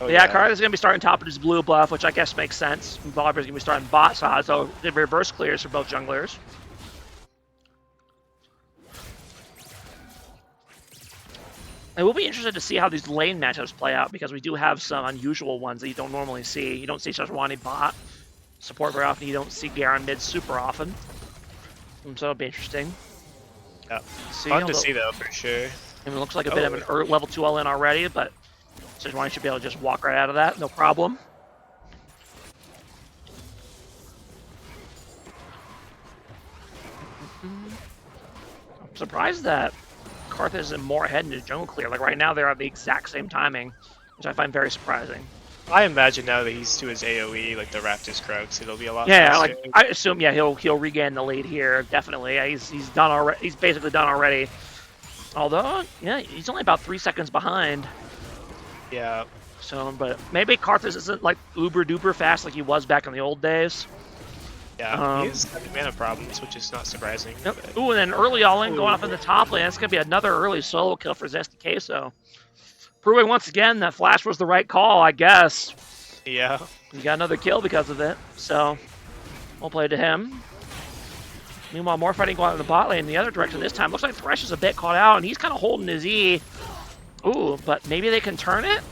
Speaker 1: Oh,
Speaker 2: yeah, Karthus is going to be starting top of his blue buff, which I guess makes sense. Bobber's going to be starting bot side, so the reverse clears for both junglers. It will be interesting to see how these lane matchups play out because we do have some unusual ones that you don't normally see. You don't see Sejuani bot support very often. You don't see Garen mid super often. So it'll be interesting.
Speaker 1: Yeah. Fun to see though, for sure.
Speaker 2: I mean, it looks like a bit of an level 2 all in already, but Sejuani should be able to just walk right out of that, no problem. I'm surprised that Karthus isn't more ahead in his jungle clear. Like right now, they're at the exact same timing, which I find very surprising.
Speaker 1: I imagine now that he's to his AoE, like the Raptors Croaks, it'll be a lot
Speaker 2: faster.
Speaker 1: Like
Speaker 2: I assume, he'll regain the lead here, definitely. Yeah, he's done already. He's basically done already. Although, yeah, he's only about 3 seconds behind.
Speaker 1: Yeah.
Speaker 2: So, but maybe Karthus isn't like uber duper fast like he was back in the old days.
Speaker 1: Yeah, he has mana problems, which is not surprising.
Speaker 2: Yep. Ooh, and then early all-in going off in the top lane. It's going to be another early solo kill for Zesty so proving once again that Flash was the right call, I guess.
Speaker 1: Yeah.
Speaker 2: He got another kill because of it, so we'll play to him. Meanwhile, more fighting going on in the bot lane in the other direction this time. Looks like Thresh is a bit caught out, and he's kind of holding his E. Ooh, but maybe they can turn it?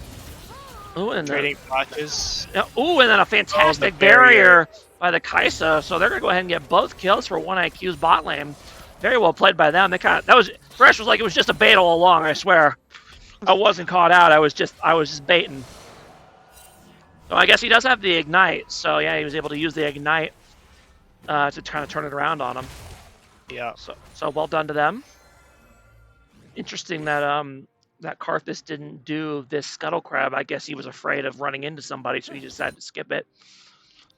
Speaker 2: Ooh, and
Speaker 1: trading flashes.
Speaker 2: Ooh, and then a fantastic barrier by the Kaisa. So they're gonna go ahead and get both kills for 1IQ's bot lane. Very well played by them. They Thresh was like it was just a bait all along. I swear, I wasn't caught out. I was just baiting. So I guess he does have the ignite. So yeah, he was able to use the ignite to kind of turn it around on him.
Speaker 1: Yeah.
Speaker 2: So well done to them. Interesting that that Karthus didn't do this scuttle crab. I guess he was afraid of running into somebody, so he decided to skip it.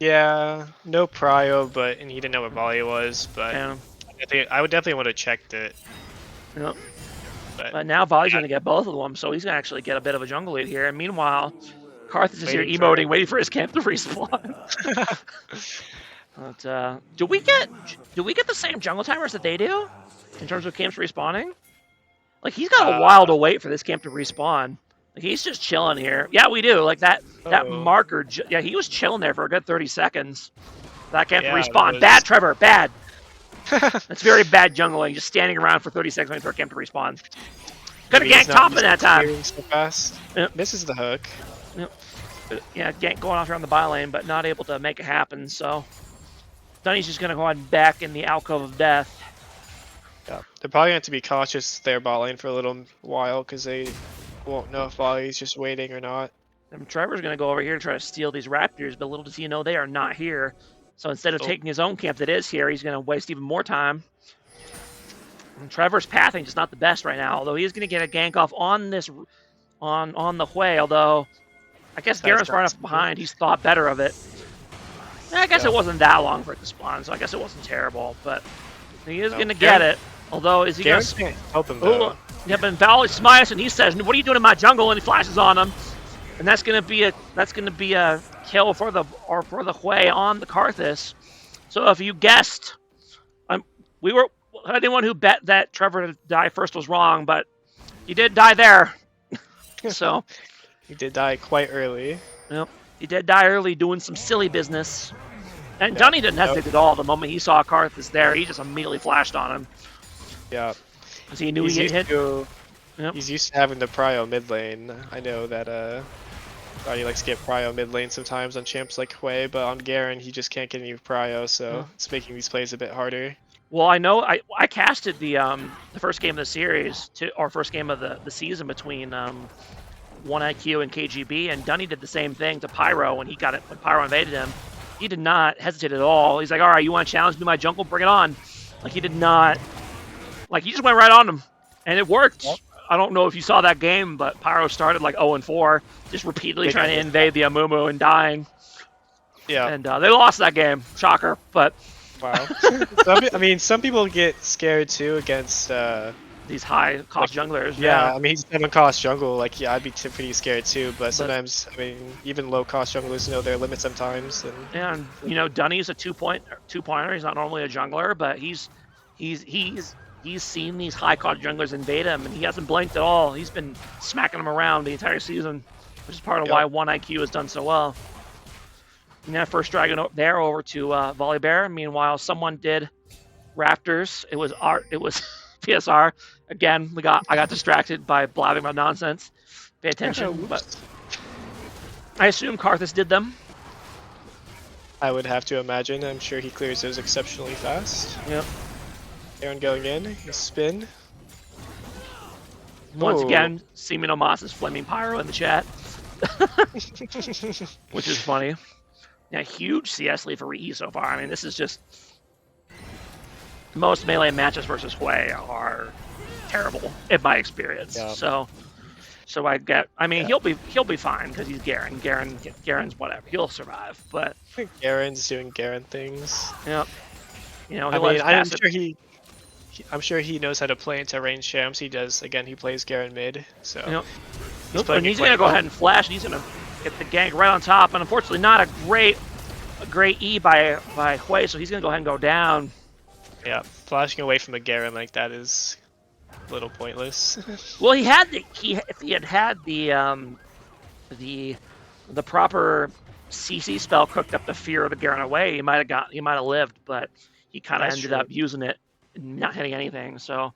Speaker 1: Yeah, no prio, and he didn't know what volley was, but
Speaker 2: And
Speaker 1: I would definitely would have checked it.
Speaker 2: you know,
Speaker 1: But
Speaker 2: but now Volley's going to get both of them, so he's going to actually get a bit of a jungle lead here. And meanwhile, Karthus is here
Speaker 1: waiting
Speaker 2: emoting, waiting for his camp to respawn. But, do we get the same jungle timers that they do in terms of camps respawning? Like he's got a while to wait for this camp to respawn. Like he's just chilling here. Yeah, we do. Like that marker. Yeah, he was chilling there for a good 30 seconds. That camp to respawn. Bad, Trevor. Bad. That's very bad jungling. Just standing around for 30 seconds waiting for a camp to respawn. Could have ganked top in that time.
Speaker 1: So fast.
Speaker 2: Yep.
Speaker 1: Misses the hook.
Speaker 2: Yep. Yeah, gank going off around the buy lane, but not able to make it happen. So Dunny's just gonna go on back in the alcove of death.
Speaker 1: Yeah, they're probably going to be cautious their bot lane for a little while because they won't know if Volley's just waiting or not.
Speaker 2: And Trevor's going to go over here to try to steal these Raptors, but little does he know they are not here. So instead of taking his own camp that is here, he's going to waste even more time. And Trevor's pathing is not the best right now, although he is going to get a gank off on this on the Hui, although I guess Garen's far enough behind, he's thought better of it. I guess it wasn't that long for it to spawn, so I guess it wasn't terrible, but he is going to get it. Although, is he going to
Speaker 1: help him though?
Speaker 2: Yeah, but Val smites and he says, "What are you doing in my jungle?" And he flashes on him, and that's going to be a kill for the Hui on the Karthus. So if you guessed, anyone who bet that Trevor to die first was wrong, but he did die there. So
Speaker 1: he did die quite early.
Speaker 2: Yep, he did die early doing some silly business. And Dunny didn't hesitate at all. The moment he saw Karthus there, he just immediately flashed on him.
Speaker 1: Yeah.
Speaker 2: Because he knew he'd hit.
Speaker 1: He's used to having the prio mid lane. I know that he likes to get prio mid lane sometimes on champs like Hui, but on Garen he just can't get any prio, so it's making these plays a bit harder.
Speaker 2: Well, I know I casted the first game of the series or first game of the season between 1IQ and KGB, and Dunny did the same thing to Pyro when Pyro invaded him. He did not hesitate at all. He's like, "All right, you want to challenge me to my jungle? Bring it on!" Like he did not. Like, he just went right on him, and it worked. Yep. I don't know if you saw that game, but Pyro started like 0-4, just repeatedly trying to invade the Amumu and dying.
Speaker 1: Yeah.
Speaker 2: And they lost that game. Shocker, but...
Speaker 1: Wow. Some people get scared, too, against...
Speaker 2: these high-cost junglers.
Speaker 1: Yeah, I mean, he's 7-cost jungle. Like, yeah, I'd be pretty scared, too, but sometimes, even low-cost junglers know their limits sometimes.
Speaker 2: And, Dunny's a two-pointer. He's not normally a jungler, but he's seen these high-cost junglers invade him, and he hasn't blinked at all. He's been smacking them around the entire season, which is part of why 1IQ has done so well. And that first dragon there over to Volibear. Meanwhile, someone did Raptors. It was PSR. Again, I got distracted by blabbing about nonsense. Pay attention. But I assume Karthus did them.
Speaker 1: I would have to imagine. I'm sure he clears those exceptionally fast.
Speaker 2: Yep.
Speaker 1: Aaron going in, his spin.
Speaker 2: Once again, Seaman Omas is flaming Pyro in the chat. Which is funny. Yeah, huge CS lead for Rihi so far. I mean, this is just... Most melee matches versus Hui are terrible, in my experience. Yeah. So he'll be fine, because he's Garen. Garen's whatever. He'll survive, but...
Speaker 1: I think Garen's doing Garen things.
Speaker 2: Yep.
Speaker 1: I'm sure he knows how to play into range champs. He does. Again, he plays Garen mid, so.
Speaker 2: And he's gonna go ahead and flash. And he's gonna get the gank right on top, and unfortunately, not a great E by Hui. So he's gonna go ahead and go down.
Speaker 1: Yeah, flashing away from a Garen like that is a little pointless.
Speaker 2: Well, if he had the proper CC spell cooked up the fear of the Garen away, he might have lived, but he kind of ended up using it. Not hitting anything, so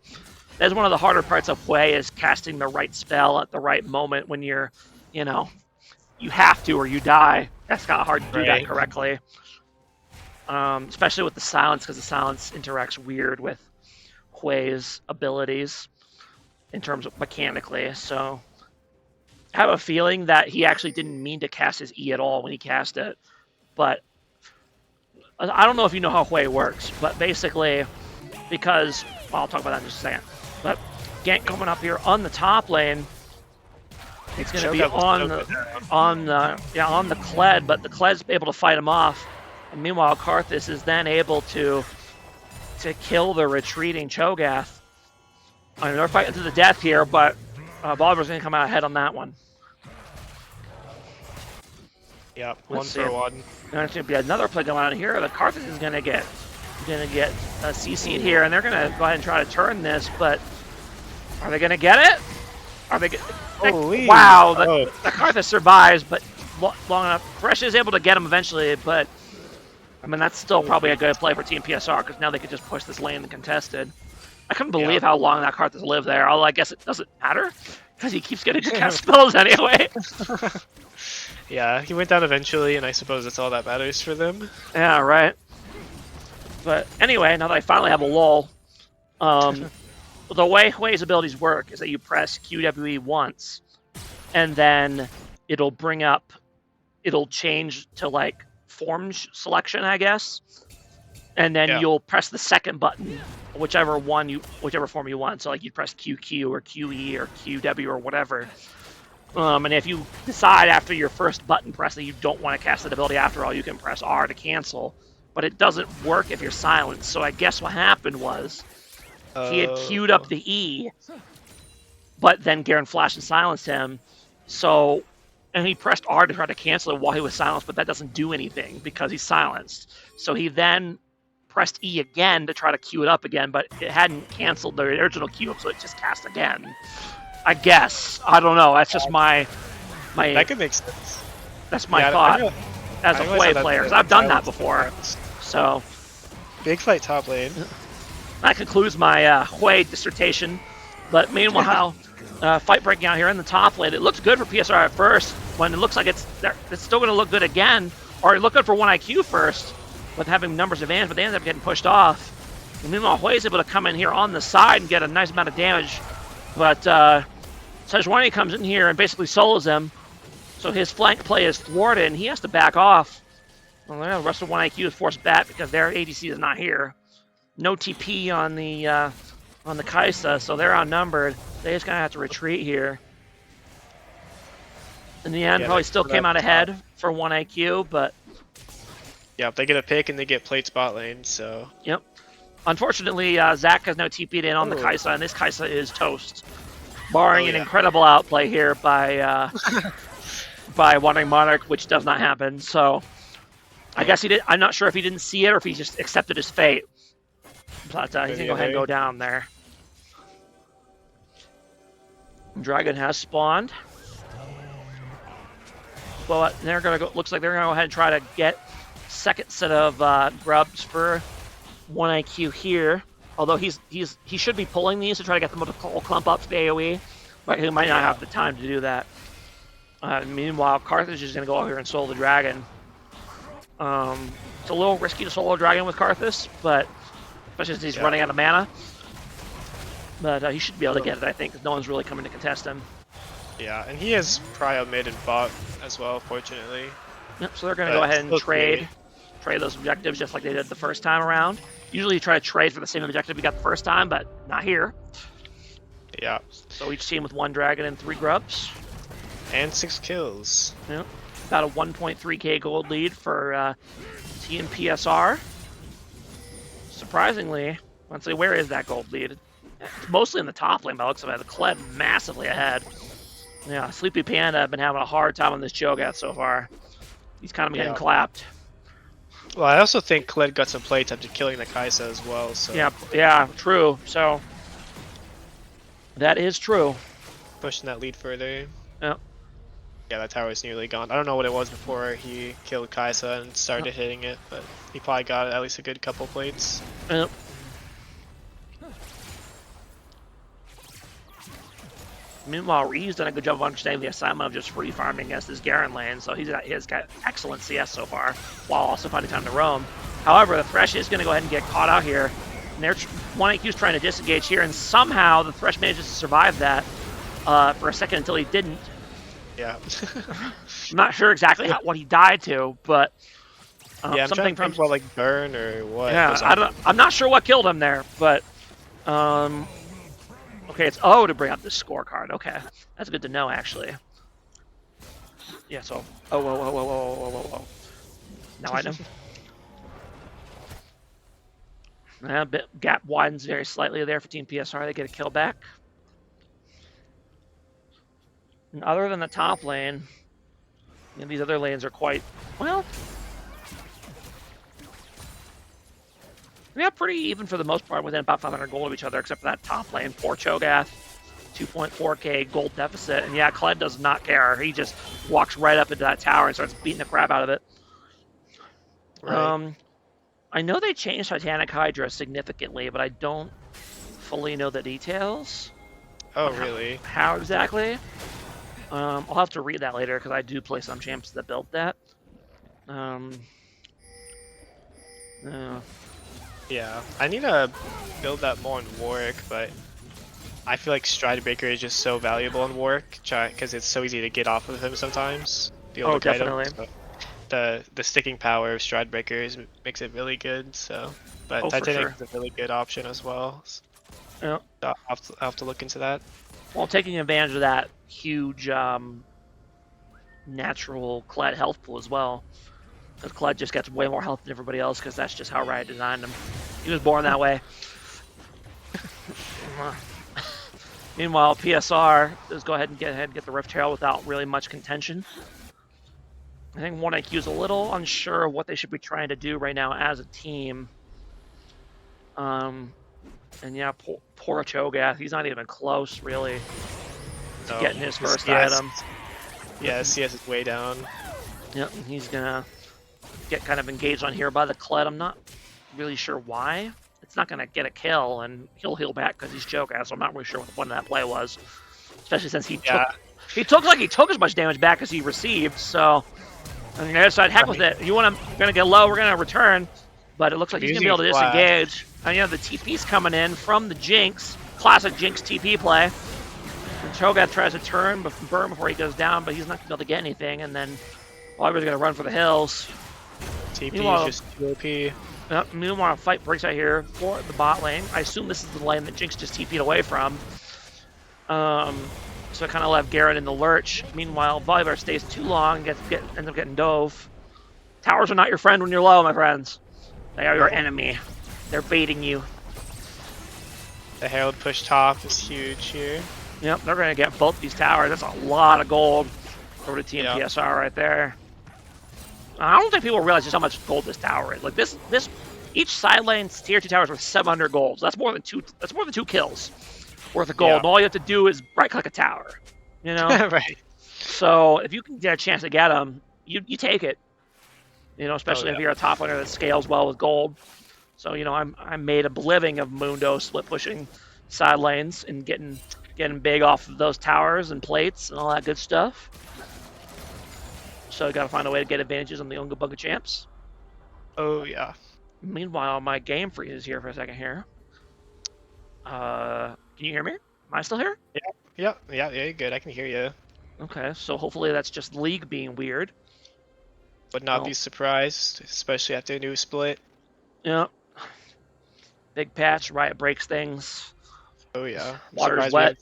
Speaker 2: that's one of the harder parts of Hui, is casting the right spell at the right moment when you're, you have to or you die. That's kind of hard to do that correctly, especially with the silence, because the silence interacts weird with Hui's abilities in terms of mechanically. So I have a feeling that he actually didn't mean to cast his E at all when he cast it, but I don't know if you know how Hui works, but basically, because, well, I'll talk about that in just a second. But gank coming up here on the top lane, It's going to be on the Kled, but the Kled's able to fight him off. And meanwhile, Karthus is then able to kill the retreating Cho'Gath. I mean, they're fighting to the death here, but Bolivar's going to come out ahead on that one.
Speaker 1: Yeah, one for one.
Speaker 2: There's going to be another play going on here. The Karthus is going to get CC'd here, and they're going to go ahead and try to turn this, but are they going to get it? Are they? Wow, the Karthus survives, but long enough. Fresh is able to get him eventually, but I mean that's still probably a good play for Team PSR because now they could just push this lane and contested. I couldn't believe how long that Karthus lived there. Although I guess it doesn't matter because he keeps getting cast spells anyway.
Speaker 1: Yeah, he went down eventually, and I suppose that's all that matters for them.
Speaker 2: Yeah, right. But anyway, now that I finally have a lull, the way Hui's abilities work is that you press QWE once, and then it'll change to like form selection, I guess, and then you'll press the second button, whichever form you want. So like you press QQ or QE or QW or whatever. And if you decide after your first button press that you don't want to cast that ability after all, you can press R to cancel. But it doesn't work if you're silenced. So I guess what happened was he had queued up the E, but then Garen flashed and silenced him. So, and he pressed R to try to cancel it while he was silenced, but that doesn't do anything because he's silenced. So he then pressed E again to try to queue it up again, but it hadn't canceled the original queue up, so it just cast again. I guess. I don't know. That's just my.
Speaker 1: That could make sense.
Speaker 2: That's my thought as a Hui player, because I've done that before. So.
Speaker 1: Big fight top lane.
Speaker 2: That concludes my Hui dissertation. But meanwhile, fight breaking out here in the top lane. It looks good for PSR at first, when it looks like it's still going to look good again, or it looked good for 1IQ first, with having numbers advantage, but they ended up getting pushed off. And meanwhile, Hui is able to come in here on the side and get a nice amount of damage. But Sejuani comes in here and basically solos him, so his flank play is thwarted, and he has to back off. Well, the rest of 1IQ is forced back because their ADC is not here. No TP on the Kaisa, so they're outnumbered. They just gonna have to retreat here. In the end, probably still came out ahead for 1IQ, but
Speaker 1: yeah, they get a pick and they get played spot lane. So
Speaker 2: yep. Unfortunately, Zach has no TP'd in on the Kaisa, and this Kaisa is toast. Barring an incredible outplay here by Wandering Monarch, which does not happen. So I guess he did. I'm not sure if he didn't see it or if he just accepted his fate. But he's gonna go ahead and go down there. Dragon has spawned. But they're gonna go. Looks like they're gonna go ahead and try to get second set of grubs for 1IQ here. Although he should be pulling these to try to get them to clump up to the AoE, but he might not have the time to do that. Meanwhile, Carthage is going to go over here and solo the dragon. It's a little risky to solo a dragon with Karthus, but especially since he's running out of mana. But he should be able to get it, I think, because no one's really coming to contest him.
Speaker 1: Yeah, and he has prio mid and bot as well, fortunately.
Speaker 2: Yep, so they're going to go ahead and trade those objectives just like they did the first time around. Usually you try to trade for the same objective you got the first time, but not here.
Speaker 1: Yeah.
Speaker 2: So each team with 1 dragon and 3 grubs.
Speaker 1: And 6 kills.
Speaker 2: Yep. About a 1.3k gold lead for Team PSR. Surprisingly, let's see, where is that gold lead? It's mostly in the top lane, but it looks like the Kled massively ahead. Yeah, Sleepy Panda have been having a hard time on this Cho'Gath so far. He's kind of getting clapped.
Speaker 1: Well, I also think Kled got some playtime to killing the Kaisa as well. So
Speaker 2: yeah, true. So that is true.
Speaker 1: Pushing that lead further.
Speaker 2: Yep.
Speaker 1: Yeah, that tower is nearly gone. I don't know what it was before he killed Kaisa and started hitting it, but he probably got at least a good couple plates.
Speaker 2: Yep. Meanwhile, Ree's done a good job of understanding the assignment of just free farming against this Garen lane, so he's got excellent CS so far, while also finding time to roam. However, the Thresh is going to go ahead and get caught out here. And 1IQ's trying to disengage here, and somehow the Thresh manages to survive that for a second until he didn't.
Speaker 1: Yeah.
Speaker 2: I'm not sure exactly what he died to, but
Speaker 1: yeah, I'm
Speaker 2: something
Speaker 1: from like burn or what.
Speaker 2: Yeah, I'm not sure what killed him there, but okay, it's O to bring up this scorecard. Okay, that's good to know actually. Yeah, so. Oh, whoa, whoa, whoa, whoa, whoa, whoa, whoa. Now I know. Gap widens very slightly there for Team PSR. They get a kill back. And other than the top lane, these other lanes are quite, well, yeah, pretty even for the most part, within about 500 gold of each other, except for that top lane. Poor Cho'Gath, 2.4k gold deficit. And yeah, Kled does not care. He just walks right up into that tower and starts beating the crap out of it.
Speaker 1: Right.
Speaker 2: I know they changed Titanic Hydra significantly, but I don't fully know the details.
Speaker 1: Oh,
Speaker 2: On
Speaker 1: really?
Speaker 2: how exactly. I'll have to read that later because I do play some champs that built that. Uh,
Speaker 1: Yeah. I need to build that more in Warwick, but I feel like Stridebreaker is just so valuable in Warwick because it's so easy to get off of him sometimes. Be able
Speaker 2: oh,
Speaker 1: to kite him.
Speaker 2: definitely.
Speaker 1: So the sticking power of Stridebreaker makes it really good. So, but
Speaker 2: Oh, for
Speaker 1: Titanic
Speaker 2: sure.
Speaker 1: is a really good option as well. So
Speaker 2: Yeah.
Speaker 1: I'll have to look into that.
Speaker 2: Well, taking advantage of that huge natural Kled health pool as well. Because Kled just gets way more health than everybody else because that's just how Riot designed him. He was born that way. Meanwhile, PSR does go ahead and get the Rift Herald without really much contention. I think 1IQ is a little unsure of what they should be trying to do right now as a team. And yeah, poor Cho'Gath, he's not even close really to getting his first
Speaker 1: CS,
Speaker 2: item.
Speaker 1: Yeah, CS is way down.
Speaker 2: Yep, he's gonna get kind of engaged on here by the Kled. I'm not really sure why. It's not gonna get a kill, and he'll heal back because he's Cho'Gath, so I'm not really sure what the point of that play was. Especially since he took as much damage back as he received, so on the other side, heck with it. You're gonna get low, we're gonna return. But it looks like he's gonna be able to disengage. And you know, the TP's coming in from the Jinx. Classic Jinx TP play. And Cho'Gath tries to burn before he goes down, but he's not gonna be able to get anything. And then Oliver's gonna run for the hills.
Speaker 1: TP is just too OP.
Speaker 2: Meanwhile, a fight breaks out here for the bot lane. I assume this is the lane that Jinx just TP'd away from. So I kind of left Garen in the lurch. Meanwhile, Volibear stays too long, ends up getting dove. Towers are not your friend when you're low, my friends. They are your enemy. They're baiting you.
Speaker 1: The Herald push top is huge here.
Speaker 2: Yep, they're going to get both these towers. That's a lot of gold for the Team PSR right there. I don't think people realize just how much gold this tower is. Like each side lane tier 2 towers worth 700 gold. So that's more than two kills worth of gold.
Speaker 1: Yeah.
Speaker 2: And all you have to do is right click a tower. You know?
Speaker 1: Right.
Speaker 2: So if you can get a chance to get them, you take it. You know, especially if you're a top laner that scales well with gold. So, you know, I made a living of Mundo split pushing side lanes and getting big off of those towers and plates and all that good stuff. So you gotta find a way to get advantages on the Unga Bunga champs.
Speaker 1: Oh yeah.
Speaker 2: Meanwhile, my game freezes here for a second here. Can you hear me? Am I still here?
Speaker 1: Yeah, you're good. I can hear you.
Speaker 2: Okay, so hopefully that's just League being weird.
Speaker 1: Would not be surprised, especially after a new split.
Speaker 2: Yeah. Big patch, Riot breaks things.
Speaker 1: Oh yeah.
Speaker 2: Water's wet.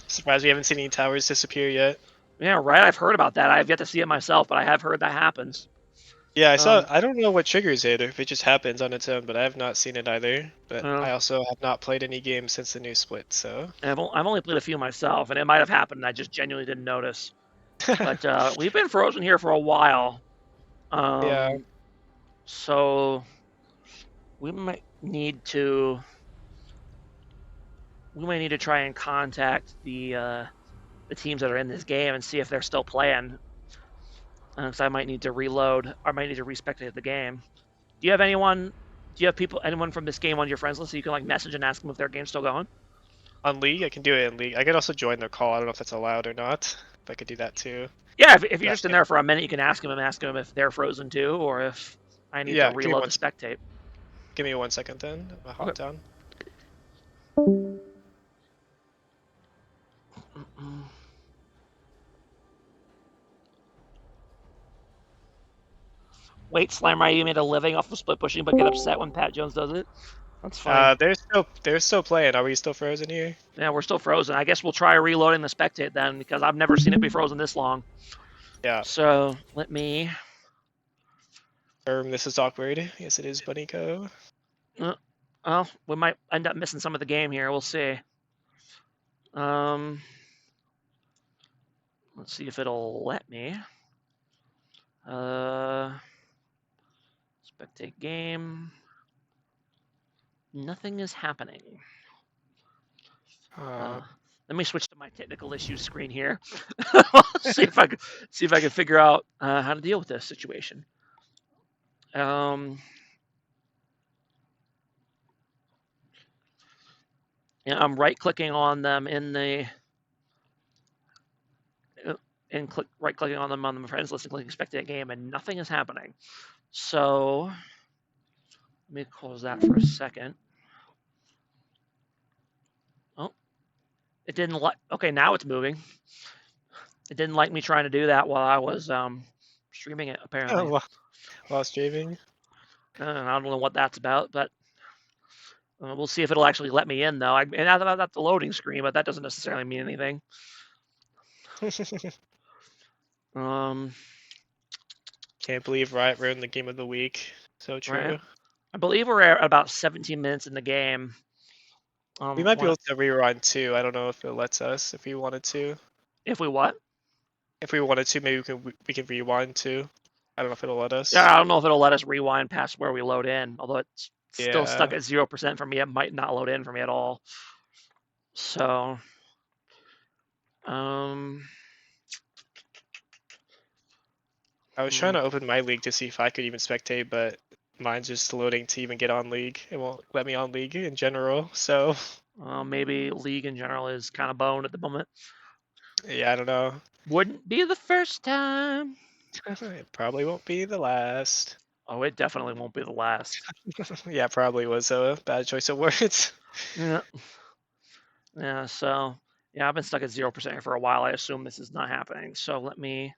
Speaker 1: Surprised we haven't seen any towers disappear yet.
Speaker 2: Yeah, right. I've heard about that. I've yet to see it myself, but I have heard that happens.
Speaker 1: Yeah, I saw. I don't know what triggers it, or if it just happens on its own, but I have not seen it either. But I also have not played any games since the new split, so.
Speaker 2: I've only played a few myself, and it might have happened, and I just genuinely didn't notice. But we've been frozen here for a while.
Speaker 1: Yeah.
Speaker 2: So we might need to try and contact the teams that are in this game and see if they're still playing. Because I might need to reload. Or I might need to respectate the game. Do you have anyone from this game on your friends list so you can like message and ask them if their game's still going?
Speaker 1: On League, I can do it in League. I can also join their call. I don't know if that's allowed or not. But I could do that too.
Speaker 2: Yeah, if you're just in there for a minute, you can ask them if they're frozen too, or if I need to reload the spectate.
Speaker 1: Give me 1 second then. I'll hop down.
Speaker 2: Wait, Slammer, you made a living off of split pushing, but get upset when Pat Jones does it? That's funny.
Speaker 1: They're still playing. Are we still frozen here?
Speaker 2: Yeah, we're still frozen. I guess we'll try reloading the spectate then, because I've never seen it be frozen this long.
Speaker 1: Yeah.
Speaker 2: So let me.
Speaker 1: This is awkward. Yes, it is, Bunnyco.
Speaker 2: Well, we might end up missing some of the game here. We'll see. Let's see if it'll let me. Spectate game. Nothing is happening. Let me switch to my technical issues screen here. see if I can figure out how to deal with this situation. Yeah, I'm right-clicking on them in the right-clicking on them on the friends list and clicking spectate game, and nothing is happening. So let me close that for a second. Oh, it didn't like. Okay, now it's moving. It didn't like me trying to do that while I was streaming it. Apparently,
Speaker 1: While streaming.
Speaker 2: I don't know what that's about, but we'll see if it'll actually let me in though. And that's the loading screen, but that doesn't necessarily mean anything.
Speaker 1: Can't believe Riot ruined the game of the week. So true.
Speaker 2: Right. I believe we're at about 17 minutes in the game.
Speaker 1: We might be able to rewind too. I don't know if it lets us if we wanted to.
Speaker 2: If we what?
Speaker 1: If we wanted to, maybe we can rewind too. I don't know if it'll let us.
Speaker 2: Yeah, I don't know if it'll let us rewind past where we load in. Although it's still
Speaker 1: Yeah.
Speaker 2: stuck at 0% for me, it might not load in for me at all. So,
Speaker 1: I was trying to open my league to see if I could even spectate, but mine's just loading to even get on league. It won't let me on league in general. So
Speaker 2: maybe league in general is kind of boned at the moment.
Speaker 1: yeah, I don't know.
Speaker 2: Wouldn't be the first time.
Speaker 1: It probably won't be the last.
Speaker 2: Oh, it definitely won't be the last.
Speaker 1: Yeah, probably was a bad choice of words.
Speaker 2: Yeah. Yeah, so yeah, I've been stuck at 0% for a while. I assume this is not happening. So let me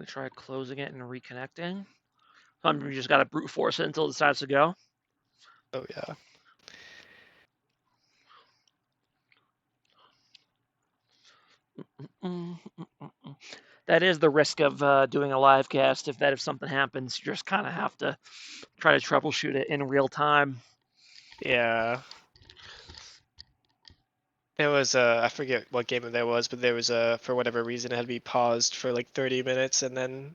Speaker 2: try closing it and reconnecting. We just got to brute force it until it decides to go.
Speaker 1: Oh yeah.
Speaker 2: That is the risk of doing a live cast. If something happens, you just kind of have to try to troubleshoot it in real time.
Speaker 1: Yeah. There was I forget what game there was, but there was for whatever reason it had to be paused for like 30 minutes, and then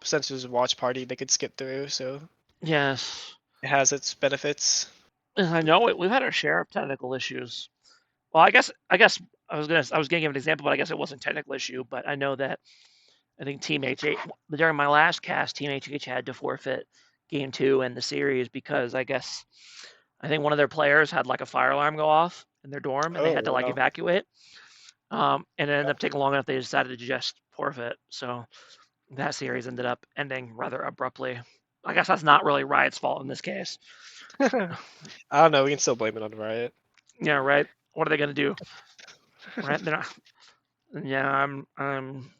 Speaker 1: since it was a watch party, they could skip through. So
Speaker 2: Yes,
Speaker 1: it has its benefits.
Speaker 2: I know it. We've had our share of technical issues. Well, I guess I was gonna give an example, but I guess it wasn't a technical issue. But I know that I think Team HH during my last cast, Team HH had to forfeit Game 2 in the series because I think one of their players had like a fire alarm go off in their dorm and they
Speaker 1: Oh
Speaker 2: had to like
Speaker 1: wow.
Speaker 2: evacuate. And it ended up taking long enough they decided to just forfeit. So that series ended up ending rather abruptly. I guess that's not really Riot's fault in this case.
Speaker 1: I don't know. We can still blame it on Riot.
Speaker 2: Yeah, right. What are they gonna do? Right? They're not. Yeah, I'm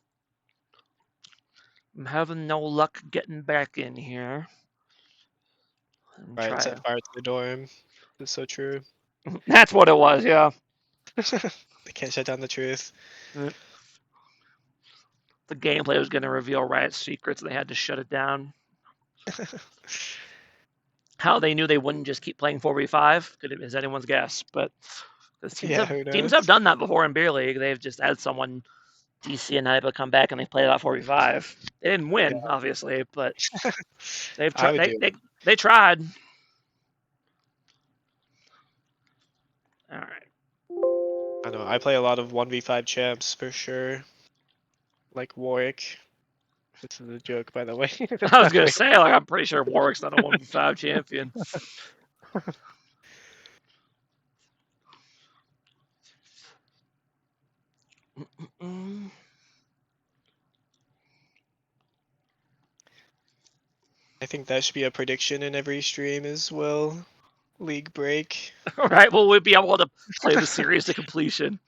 Speaker 2: having no luck getting back in here.
Speaker 1: Riot set fire to the dorm. It's so true.
Speaker 2: That's what it was. Yeah.
Speaker 1: They can't shut down the truth.
Speaker 2: The gameplay was going to reveal Riot's secrets. And they had to shut it down. How they knew they wouldn't just keep playing 4v5 is anyone's guess. But teams have done that before in Beer League. They've just had someone DC and Hypa come back and they played about 4v5. They didn't win, obviously, but they've tried. They tried. All right.
Speaker 1: I know. I play a lot of 1v5 champs for sure. Like Warwick. This is a joke, by the way.
Speaker 2: I was gonna say, like, I'm pretty sure Warwick's not a 1v5 champion.
Speaker 1: I think that should be a prediction in every stream as well. League break.
Speaker 2: All right. Well, we'll be able to play the series to completion.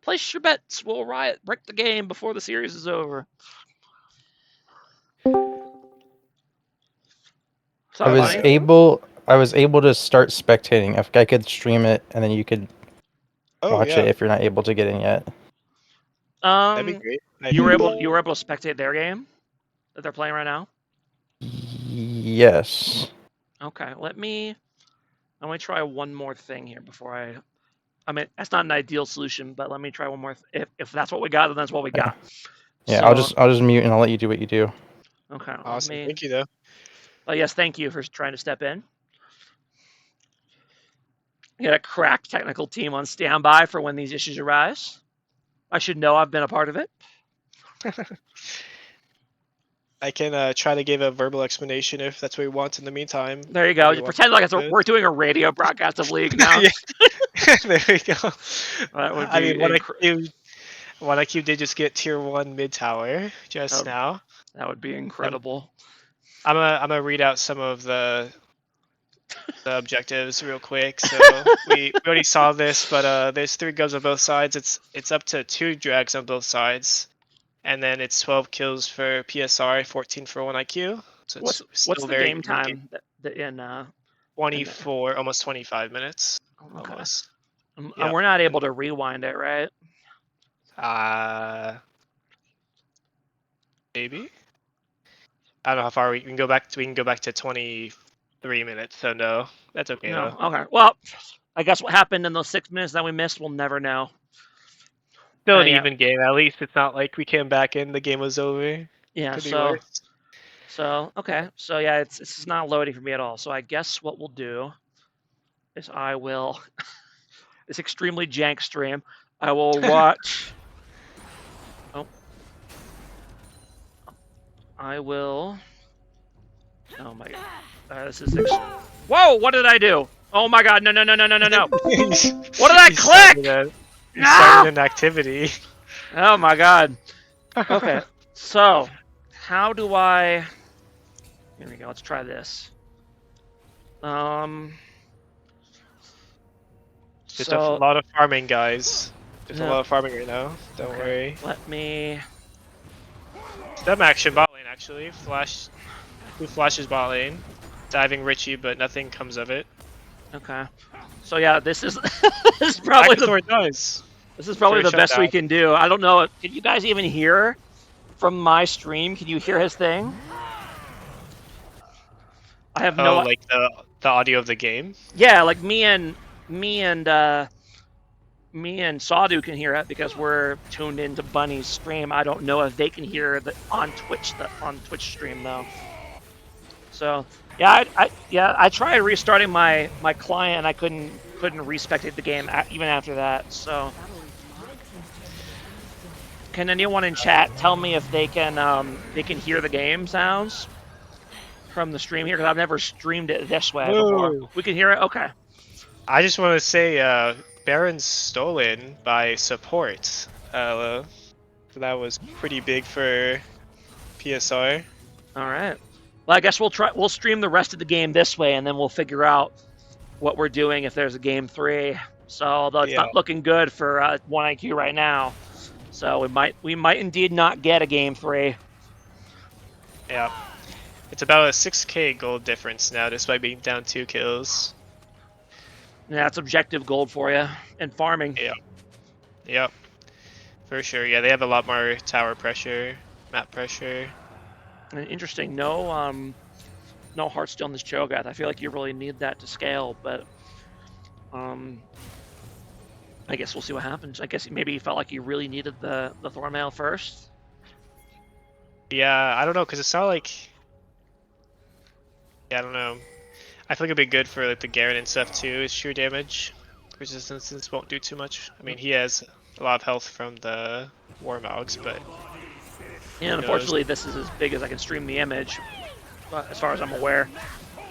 Speaker 2: Plus, Place your bets. We'll riot. Break the game before the series is over.
Speaker 3: I
Speaker 2: Sorry,
Speaker 3: was
Speaker 2: Bonnie.
Speaker 3: able to start spectating. If I could stream it, and then you could
Speaker 1: Oh
Speaker 3: watch it
Speaker 1: yeah,
Speaker 3: if you're not able to get in yet.
Speaker 1: that'd be great. I think.
Speaker 2: You were able to spectate their game that they're playing right now.
Speaker 3: Yes.
Speaker 2: Okay, let me try one more thing here before I mean, that's not an ideal solution, but let me try one more. If that's what we got, then that's what we got.
Speaker 3: Yeah,
Speaker 2: So,
Speaker 3: I'll just mute and I'll let you do what you do.
Speaker 2: okay, let
Speaker 1: Awesome.
Speaker 2: me.
Speaker 1: Thank you though.
Speaker 2: Oh yes, thank you for trying to step in. We got a crack technical team on standby for when these issues arise. I should know I've been a part of it.
Speaker 1: I can try to give a verbal explanation if that's what you want in the meantime.
Speaker 2: There you
Speaker 1: If
Speaker 2: go.
Speaker 1: you
Speaker 2: You
Speaker 1: want
Speaker 2: pretend like
Speaker 1: to.
Speaker 2: we're doing a radio broadcast of League now.
Speaker 1: Yeah. There we go.
Speaker 2: That would
Speaker 1: I
Speaker 2: be
Speaker 1: mean, one IQ did just get tier 1 mid tower just now.
Speaker 2: That would be incredible.
Speaker 1: I'm gonna read out some of the objectives real quick. So we already saw this, but there's 3 goes on both sides. It's up to 2 drags on both sides, and then it's 12 kills for PSR, 14 for 1 IQ. So it's
Speaker 2: What's
Speaker 1: still
Speaker 2: the
Speaker 1: very
Speaker 2: game
Speaker 1: even
Speaker 2: time in
Speaker 1: 24, almost 25 minutes.
Speaker 2: Okay.
Speaker 1: Almost.
Speaker 2: And we're not able to rewind it, right?
Speaker 1: Maybe. I don't know how far we can go back. We can go back to 23 minutes. So no, that's okay
Speaker 2: No.
Speaker 1: though.
Speaker 2: Okay. Well, I guess what happened in those 6 minutes that we missed, we'll never know.
Speaker 1: Still an
Speaker 2: Yeah.
Speaker 1: even game. At least it's not like we came back and the game was over.
Speaker 2: Yeah.
Speaker 1: Could be worse.
Speaker 2: So okay. So yeah, it's not loading for me at all. So I guess what we'll do is I will. It's extremely jank stream. I will watch. Oh. I will. Oh my god. This is. Whoa! What did I do? Oh my god! No! No! No! No! No! No! No! What did I click?
Speaker 1: You started an activity.
Speaker 2: Oh my god. Okay. So, how do I? Here we go. Let's try this.
Speaker 1: Just a lot of farming, guys. There's a lot of farming right now. Don't
Speaker 2: Okay.
Speaker 1: worry.
Speaker 2: Let me.
Speaker 1: Some action bot lane actually. Who flashes bot lane? Diving Richie, but nothing comes of it.
Speaker 2: Okay. So yeah, this is this is probably the best we can do. I don't know. Can you guys even hear from my stream? Can you hear his thing? I have no.
Speaker 1: Like the audio of the game.
Speaker 2: Yeah, like me and Sadu can hear it because we're tuned into Bunny's stream. I don't know if they can hear the on Twitch stream though. So yeah, I tried restarting my client and I couldn't respectate the game even after that. So can anyone in chat tell me if they can hear the game sounds from the stream here? Because I've never streamed it this way before. We can hear it. Okay.
Speaker 1: I just want to say, Baron's stolen by support. That was pretty big for PSR.
Speaker 2: All right. Well, I guess we'll stream the rest of the game this way, and then we'll figure out what we're doing if there's a game 3. So, although it's not looking good for 1IQ right now, so we might indeed not get a game 3.
Speaker 1: Yeah, it's about a 6k gold difference now, despite being down 2 kills.
Speaker 2: Yeah, that's objective gold for you and farming.
Speaker 1: Yeah. Yep. For sure. Yeah, they have a lot more tower pressure, map pressure.
Speaker 2: And interesting. No Hearthstone's Cho'Gath. I feel like you really need that to scale, but I guess we'll see what happens. I guess maybe you felt like you really needed the Thornmail first.
Speaker 1: Yeah, I don't know, because it's not like. Yeah, I don't know. I feel like it'd be good for like the Garen and stuff too. His sheer damage resistance won't do too much. I mean, he has a lot of health from the Warmogs, but
Speaker 2: yeah, unfortunately, this is as big as I can stream the image, as far as I'm aware.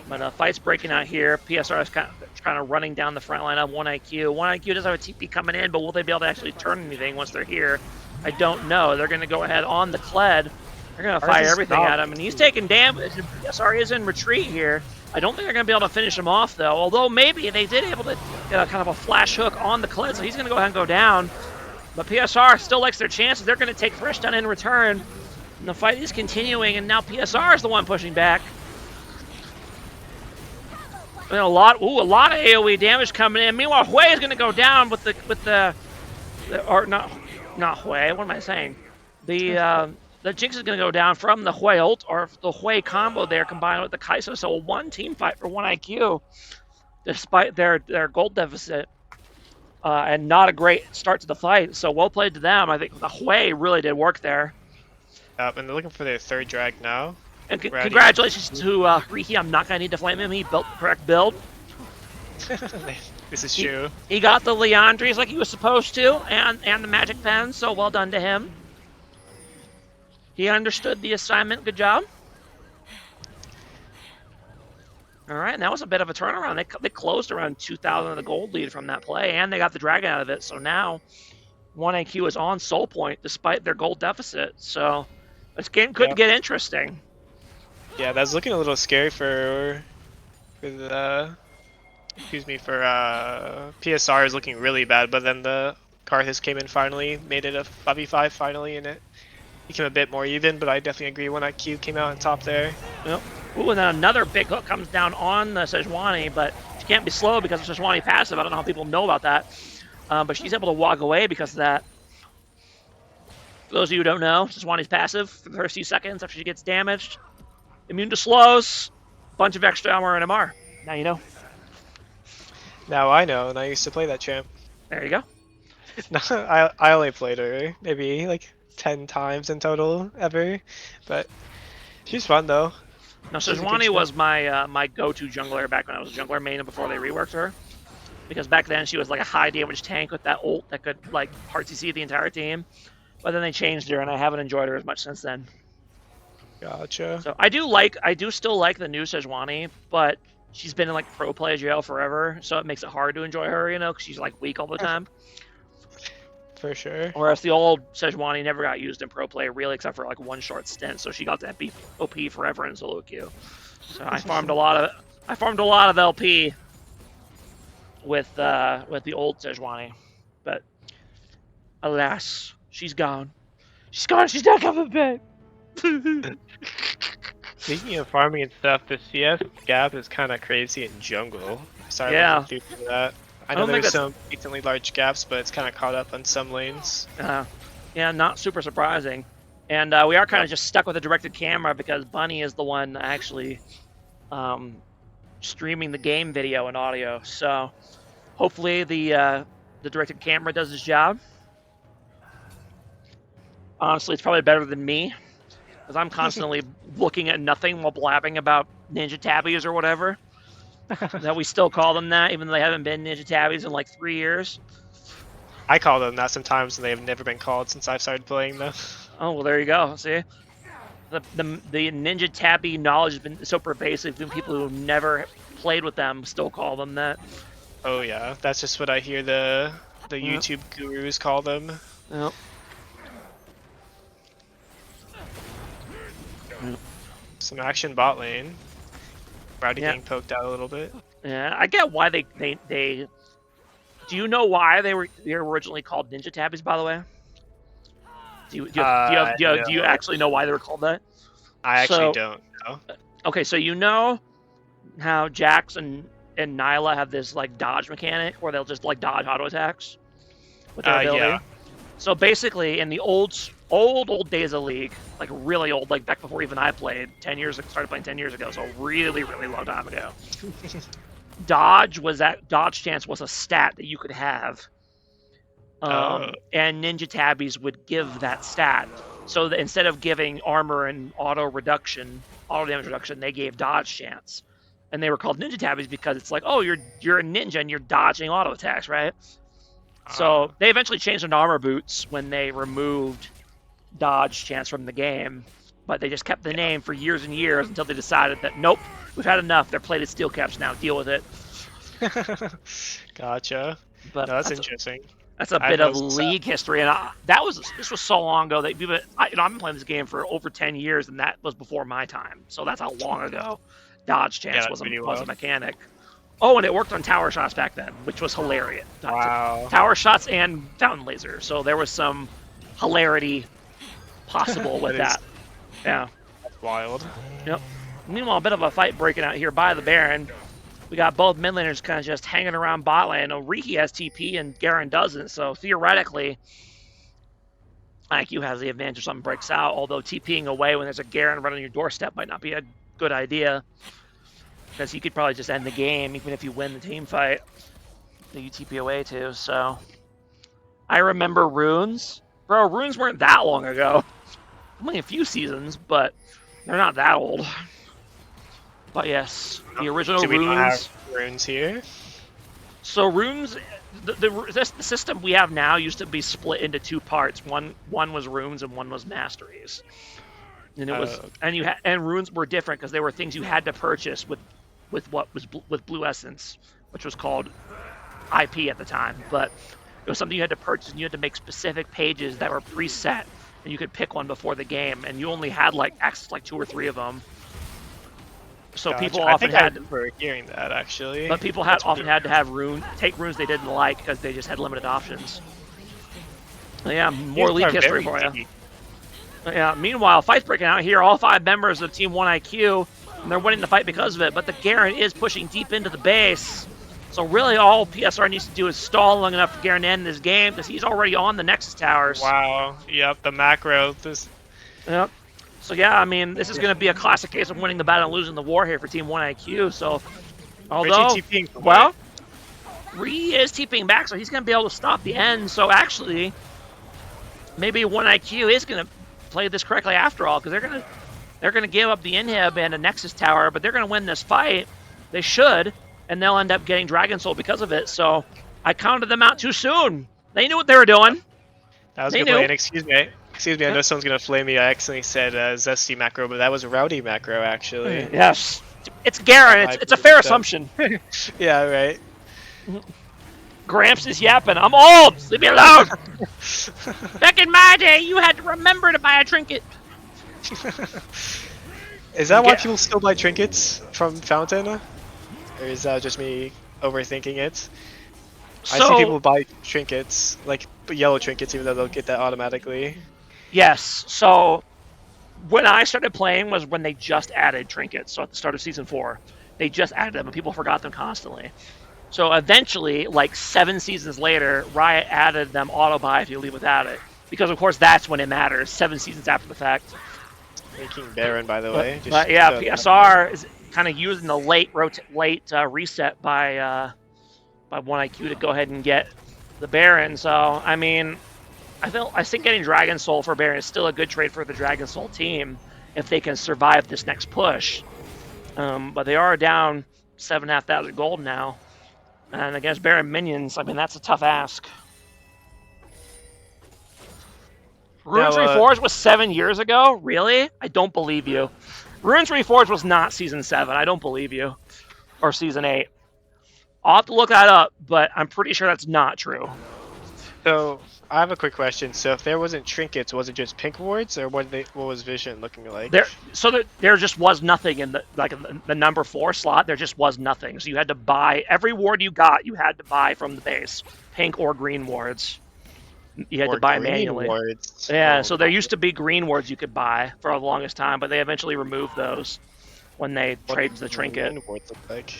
Speaker 2: But fight's breaking out here. PSR is kind of running down the front line of 1IQ. 1IQ does have a TP coming in, but will they be able to actually turn anything once they're here? I don't know. They're going to go ahead on the Kled. They're going to fire everything at him, and he's taking damage. PSR is in retreat here. I don't think they're going to be able to finish him off, though, although maybe they did able to get a kind of a flash hook on the Kled, so he's going to go ahead and go down. But PSR still likes their chances. They're going to take first down in return. And the fight is continuing, and now PSR is the one pushing back. And a lot of AOE damage coming in. Meanwhile, Hui is going to go down with the or not Hui. What am I saying? The Jinx is going to go down from the Hui ult or the Hui combo there combined with the Kai'Sa. So a 1 team fight for 1 IQ, despite their gold deficit. And not a great start to the fight, so well played to them. I think the Hui really did work there.
Speaker 1: And they're looking for their 3rd drag now.
Speaker 2: And congratulations to Riki. I'm not going to need to flame him. He built the correct build.
Speaker 1: This is true.
Speaker 2: He got the Leandries like he was supposed to, and the Magic Pen, so well done to him. He understood the assignment. Good job. All right, and that was a bit of a turnaround. They closed around 2,000 of the gold lead from that play, and they got the dragon out of it. So now 1IQ is on Soul Point despite their gold deficit. So this game could get interesting.
Speaker 1: Yeah, that's looking a little scary for PSR is looking really bad. But then the Karthus came in finally, made it a 5v5 finally, and it became a bit more even. But I definitely agree. 1IQ came out on top there.
Speaker 2: Yep. Ooh, and then another big hook comes down on the Sejuani, but she can't be slow because of Sejuani passive. I don't know how people know about that. But she's able to walk away because of that. For those of you who don't know, Sejuani's passive for the first few seconds after she gets damaged. Immune to slows, bunch of extra armor and MR. Now you know.
Speaker 1: Now I know, and I used to play that champ.
Speaker 2: There you go.
Speaker 1: No, I only played her maybe like 10 times in total ever, but she's fun though.
Speaker 2: Now, Sejuani was my my go-to jungler back when I was a jungler main before they reworked her. Because back then she was like a high damage tank with that ult that could like hard CC the entire team. But then they changed her and I haven't enjoyed her as much since then.
Speaker 1: Gotcha.
Speaker 2: So I do still like the new Sejuani, but she's been in like pro play jail forever, so it makes it hard to enjoy her, you know, because she's like weak all the time.
Speaker 1: For sure.
Speaker 2: Whereas the old Sejuani never got used in pro play really, except for like one short stint, so she got that beat OP forever in solo queue. So I farmed a lot of LP with the old Sejuani, but alas, she's gone. She's gone. She's not coming back.
Speaker 1: Speaking of farming and stuff, the CS gap is kind of crazy in jungle. I started looking through that. I know there's some decently large gaps, but it's kind of caught up on some lanes.
Speaker 2: Yeah, not super surprising. And we are kind of just stuck with a directed camera because Bunny is the one actually streaming the game video and audio. So hopefully the directed camera does its job. Honestly, it's probably better than me because I'm constantly looking at nothing while blabbing about ninja tabbies or whatever. That we still call them that, even though they haven't been ninja tabbies in like 3 years.
Speaker 1: I call them that sometimes, and they have never been called since I've started playing them.
Speaker 2: Oh well, there you go. See, the ninja tabby knowledge has been so pervasive. Even people who never played with them still call them that.
Speaker 1: Oh yeah, that's just what I hear the YouTube gurus call them.
Speaker 2: Yep.
Speaker 1: Some action bot lane. Rowdy getting poked out a little bit.
Speaker 2: Yeah, I get why they. Do you know why they were originally called ninja tabbies? By the way, do you actually know why they were called that?
Speaker 1: I actually don't know.
Speaker 2: Okay, so you know how Jax and Nyla have this like dodge mechanic where they'll just like dodge auto attacks with their ability. Yeah. So basically, in the old days of League, like really old, like back before even I played, started playing 10 years ago, so really long time ago. Dodge chance was a stat that you could have, and ninja tabbies would give that stat. So that instead of giving armor and auto damage reduction, they gave dodge chance, and they were called ninja tabbies because it's like, oh, you're a ninja and you're dodging auto attacks, right? So they eventually changed into armor boots when they removed dodge chance from the game, but they just kept the name for years and years until they decided that nope, we've had enough. They're plated steel caps now. Deal with it.
Speaker 1: Gotcha.
Speaker 2: But
Speaker 1: no, that's interesting.
Speaker 2: That's a bit of League history, and this was so long ago that I've been playing this game for over 10 years, and that was before my time. So that's how long ago dodge chance was a mechanic. Oh, and it worked on tower shots back then, which was hilarious.
Speaker 1: Wow.
Speaker 2: Tower shots and fountain laser. So there was some hilarity possible with that. Yeah.
Speaker 1: That's wild.
Speaker 2: Yep. Meanwhile, a bit of a fight breaking out here by the Baron. We got both mid laners kind of just hanging around bot lane. Riki has TP and Garen doesn't, so theoretically, IQ has the advantage if something breaks out, although TPing away when there's a Garen right on your doorstep might not be a good idea. Because you could probably just end the game even if you win the team fight that you TP away to, so. I remember runes. Bro, runes weren't that long ago. Only a few seasons, but they're not that old. But yes, the original
Speaker 1: Do we
Speaker 2: runes.
Speaker 1: not have runes here?
Speaker 2: So runes, the system we have now used to be split into two parts. One was runes and one was masteries. And it was and runes were different because they were things you had to purchase with blue essence, which was called IP at the time. But it was something you had to purchase, and you had to make specific pages that were preset, and you could pick one before the game, and you only had access to 2 or 3 of them. So
Speaker 1: Gotcha.
Speaker 2: people often
Speaker 1: I
Speaker 2: had
Speaker 1: remember hearing that actually.
Speaker 2: But people often had to have take runes they didn't like because they just had limited options. Yeah, more league history for you. Yeah. Meanwhile, fight's breaking out here. All 5 members of Team 1IQ, and they're winning the fight because of it. But the Garen is pushing deep into the base. So really, all PSR needs to do is stall long enough for Garen to end this game because he's already on the Nexus towers.
Speaker 1: Wow. Yep. The macro.
Speaker 2: Yep. So yeah, I mean, this is going to be a classic case of winning the battle and losing the war here for Team 1IQ. So, although, well, Ree is TPing back, so he's going to be able to stop the end. So actually, maybe 1IQ is going to play this correctly after all, because they're going to give up the inhib and a Nexus tower, but they're going to win this fight. They should, and they'll end up getting Dragon Soul because of it. So I counted them out too soon. They knew what they were doing.
Speaker 1: That was a good play. And excuse me, I know someone's gonna flame me. I accidentally said Zesty macro, but that was a Rowdy macro actually.
Speaker 2: Yes, it's Garen. It's a fair assumption.
Speaker 1: Yeah, right.
Speaker 2: Gramps is yapping. I'm old. Leave me alone. Back in my day, you had to remember to buy a trinket.
Speaker 1: Is that why people still buy trinkets from Fountain? Or is that just me overthinking it? I see people buy trinkets, like yellow trinkets, even though they'll get that automatically.
Speaker 2: Yes. So when I started playing was when they just added trinkets. So at the start of Season 4, they just added them, and people forgot them constantly. So eventually, 7 seasons later, Riot added them auto-buy if you leave without it. Because, of course, that's when it matters, 7 seasons after the fact.
Speaker 1: Making Baron, by the way.
Speaker 2: But yeah, PSR is kind of using the late reset by 1IQ to go ahead and get the Baron. So, I mean, I think getting Dragon Soul for Baron is still a good trade for the Dragon Soul team if they can survive this next push. But they are down 7,500 gold now. And against Baron minions, I mean, that's a tough ask. Runes Reforged was 7 years ago? Really? I don't believe you. Runes Reforged was not Season 7. I don't believe you. Or Season 8. I'll have to look that up, but I'm pretty sure that's not true.
Speaker 1: So, I have a quick question. So, if there wasn't trinkets, was it just pink wards, or what was Vision looking like?
Speaker 2: There just was nothing in the number 4 slot. There just was nothing. So you had to buy every ward you got. You had to buy from the base, pink or green wards. You had to buy manually. Wards. Yeah. So there used to be green wards you could buy for the longest time, but they eventually removed those when they traded the trinket.
Speaker 1: Green wards look like?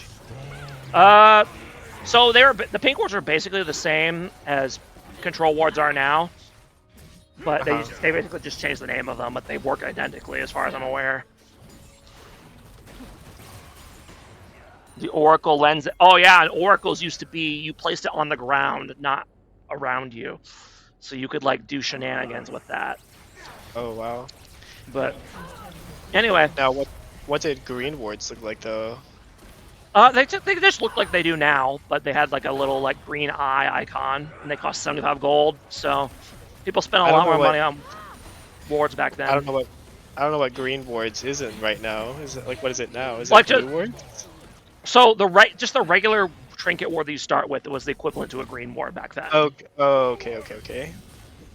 Speaker 2: So the pink wards are basically the same as control wards are now, but they basically just changed the name of them, but they work identically as far as I'm aware. The Oracle lens. Oh yeah, and Oracles used to be you placed it on the ground, not around you, so you could do shenanigans with that.
Speaker 1: Oh wow.
Speaker 2: But anyway.
Speaker 1: Now what did green wards look like though?
Speaker 2: They just look like they do now, but they had a little green eye icon, and they cost 75 gold. So people spent a lot more money on wards back then.
Speaker 1: I don't know what green wards isn't right now. Is it what is it now? Is it blue wards?
Speaker 2: So just the regular trinket ward that you start with was the equivalent to a green ward back then.
Speaker 1: Okay.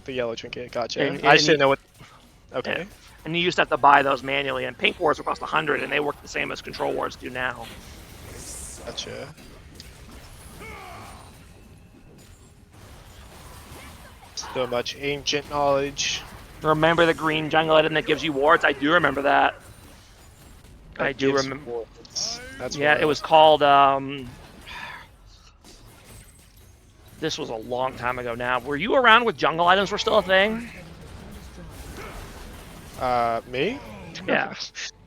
Speaker 1: The yellow trinket, gotcha. And I just didn't know what. Okay.
Speaker 2: Yeah. And you used to have to buy those manually, and pink wards would cost 100, and they work the same as control wards do now.
Speaker 1: Gotcha. So much ancient knowledge.
Speaker 2: Remember the green jungle item that gives you wards? I do remember that.
Speaker 1: That
Speaker 2: I do
Speaker 1: gives
Speaker 2: remember.
Speaker 1: wards. That's
Speaker 2: Yeah, it was called. This was a long time ago now. Were you around with jungle items were still a thing?
Speaker 1: Me?
Speaker 2: Yeah.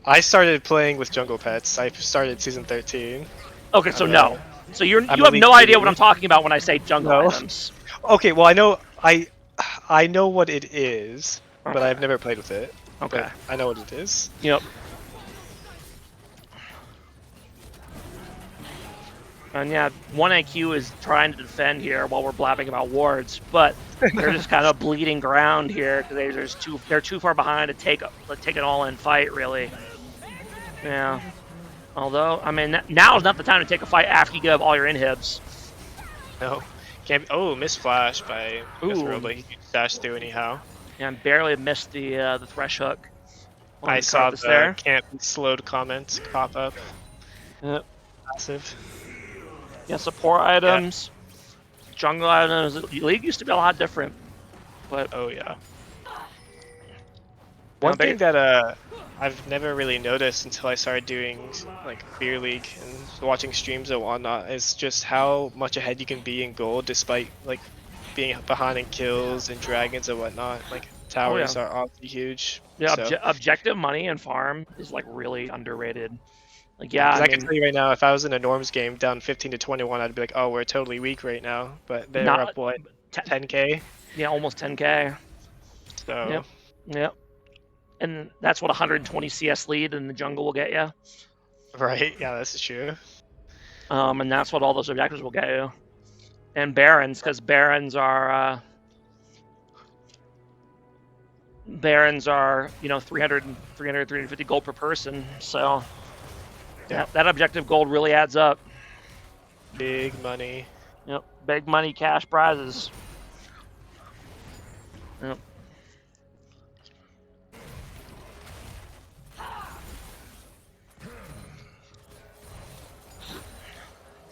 Speaker 1: I started playing with jungle pets. I started season 13.
Speaker 2: Okay, so
Speaker 1: I'm
Speaker 2: no.
Speaker 1: a-
Speaker 2: So you
Speaker 1: I'm a
Speaker 2: have
Speaker 1: League
Speaker 2: no idea what I'm
Speaker 1: newbie.
Speaker 2: talking about when I say jungle
Speaker 1: No.
Speaker 2: items.
Speaker 1: Okay, well I know what it is, but
Speaker 2: Okay.
Speaker 1: I've never played with it.
Speaker 2: Okay.
Speaker 1: But I know what it is.
Speaker 2: Yep. And yeah, 1IQ is trying to defend here while we're blabbing about wards, but they're just kind of bleeding ground here because they're too far behind to take an all-in fight, really. Yeah. Although, I mean, now is not the time to take a fight after you give all your inhibs.
Speaker 1: No. Can't be, oh, missed flash by
Speaker 2: Ooh.
Speaker 1: but he dashed through anyhow.
Speaker 2: Yeah, and barely missed the thresh hook.
Speaker 1: I saw the can't be slowed comment pop up.
Speaker 2: Yep.
Speaker 1: Massive.
Speaker 2: Yeah, support items, jungle items. The league used to be a lot different, but
Speaker 1: oh yeah. One thing that I've never really noticed until I started doing like beer league and watching streams and whatnot is just how much ahead you can be in gold despite like being behind in kills and dragons and whatnot. Like towers are obviously huge.
Speaker 2: Yeah,
Speaker 1: so.
Speaker 2: objective money and farm is like really underrated. Like yeah,
Speaker 1: I can tell you right now, if I was in a norms game down 15 to 21, I'd be like, oh, we're totally weak right now. But they're up what 10k?
Speaker 2: Yeah, almost 10k.
Speaker 1: So.
Speaker 2: Yep. And that's what 120 CS lead in the jungle will get you.
Speaker 1: Right. Yeah, that's true.
Speaker 2: And that's what all those objectives will get you. And barons, because barons are 300, 350 gold per person. So that objective gold really adds up.
Speaker 1: Big money.
Speaker 2: Yep, big money, cash prizes. Yep.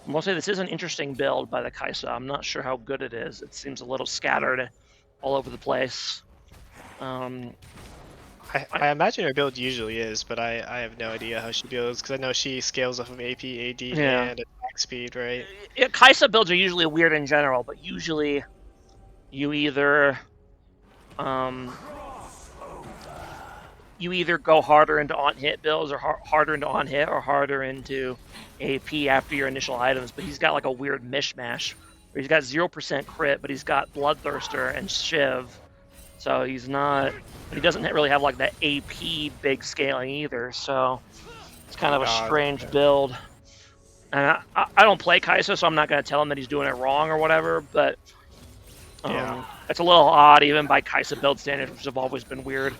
Speaker 2: I will say this is an interesting build by the Kaisa. I'm not sure how good it is. It seems a little scattered all over the place.
Speaker 1: I imagine her build usually is, but I have no idea how she builds because I know she scales off of AP, AD, and attack speed, right?
Speaker 2: Kaisa builds are usually weird in general, but usually you either go harder into on-hit builds or harder into on-hit or harder into AP after your initial items, but he's got like a weird mishmash where he's got 0% crit, but he's got Bloodthirster and Shiv, so he doesn't really have like that AP big scaling either, so it's kind of a strange build. And I don't play Kaisa, so I'm not going to tell him that he's doing it wrong or whatever, but it's a little odd even by Kaisa build standards, which have always been weird.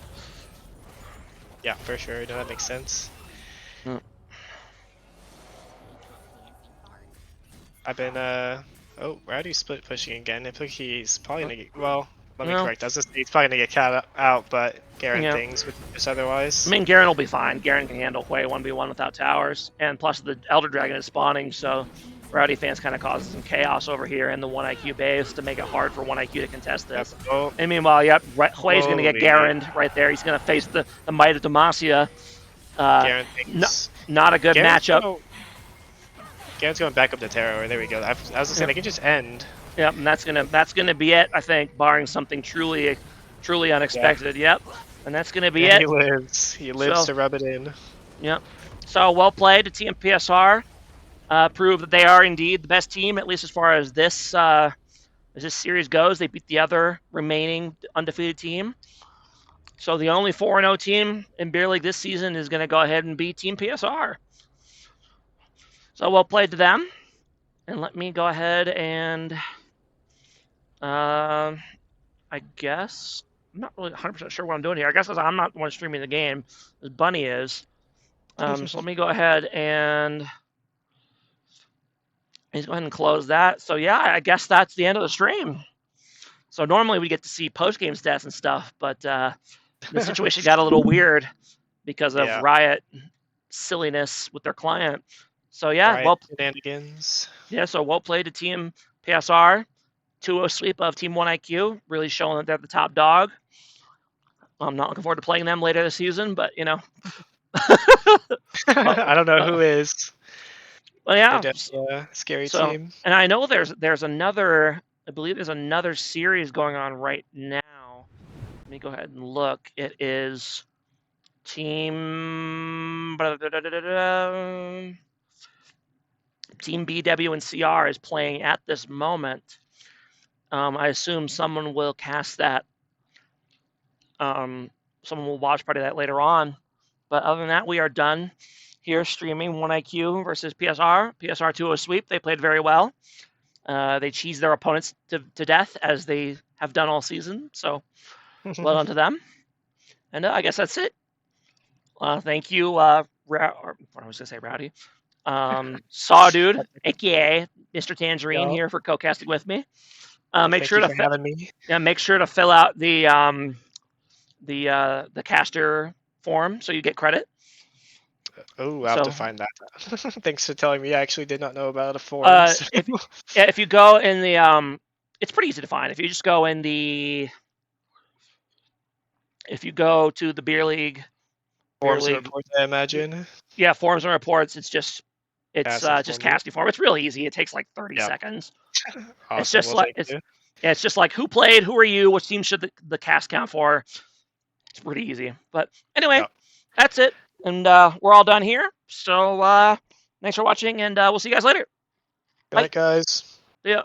Speaker 1: Yeah, for sure. No, that makes sense. I've been oh, Rowdy's split pushing again. I think he's probably gonna get let me correct. I was just he's probably gonna get cat out, but Garen things with just otherwise.
Speaker 2: I mean, Garen will be fine. Garen can handle Hwei 1v1 without towers, and plus the Elder Dragon is spawning, so Rowdy fans kind of causes some chaos over here in the 1IQ base to make it hard for 1IQ to contest this. And meanwhile, Hwei's going to get Garen right there. He's going to face the might of Demacia.
Speaker 1: Garen thinks
Speaker 2: not a good matchup.
Speaker 1: Garen's going back up to Terror. There we go. I was gonna say they can just end.
Speaker 2: Yep, and that's gonna be it. I think, barring something truly unexpected. Yep, and that's gonna be it.
Speaker 1: He lives. He lives to rub it in.
Speaker 2: Yep. So well played to Team PSR. Prove that they are indeed the best team, at least as far as this series goes. They beat the other remaining undefeated team. So the only 4-0 team in Beer League this season is going to go ahead and be Team PSR. So well played to them. And let me go ahead and, I guess, I'm not really 100% sure what I'm doing here. I guess because I'm not the one streaming the game, as Bunny is. So let me go ahead and let's go ahead and close that. So yeah, I guess that's the end of the stream. So normally we get to see post-game stats and stuff, but the situation got a little weird because of Riot silliness with their client. So yeah,
Speaker 1: Riot shenanigans.
Speaker 2: Yeah, so well played to Team PSR. 2-0 sweep of Team 1IQ, really showing that they're the top dog. I'm not looking forward to playing them later this season, but you know.
Speaker 1: I don't know who is.
Speaker 2: Well,
Speaker 1: They're
Speaker 2: yeah.
Speaker 1: definitely a scary
Speaker 2: So,
Speaker 1: team.
Speaker 2: and I know there's another. I believe there's another series going on right now. Let me go ahead and look. It is Team Team BW and CR is playing at this moment. I assume someone will cast that. Someone will watch part of that later on. But other than that, we are done here streaming 1IQ versus PSR. PSR 2-0 sweep. They played very well. They cheesed their opponents to death as they have done all season. So well done to them. And I guess that's it. Thank you, or what I was gonna say, Rowdy. Saw Dude, aka Mr. Tangerine,
Speaker 1: Yo.
Speaker 2: here for co-casting with me. Make
Speaker 1: Thank
Speaker 2: sure
Speaker 1: you
Speaker 2: to
Speaker 1: for having me.
Speaker 2: make sure to fill out the caster form so you get credit.
Speaker 1: Oh, I'll have to find that. Thanks for telling me. I actually did not know about a forum. So.
Speaker 2: If you go in the it's pretty easy to find. If you just go in the if you go to the beer league
Speaker 1: Forums and reports, I imagine.
Speaker 2: Yeah, forums and reports. It's just
Speaker 1: Casting
Speaker 2: casting form. It's really easy. It takes like 30 seconds.
Speaker 1: Awesome.
Speaker 2: It's just
Speaker 1: well,
Speaker 2: like
Speaker 1: thank you.
Speaker 2: it's just like who played, who are you, which team should the cast count for. It's pretty easy. But anyway, that's it, and we're all done here. So thanks for watching, and we'll see you guys later.
Speaker 1: Good night, guys.
Speaker 2: See ya.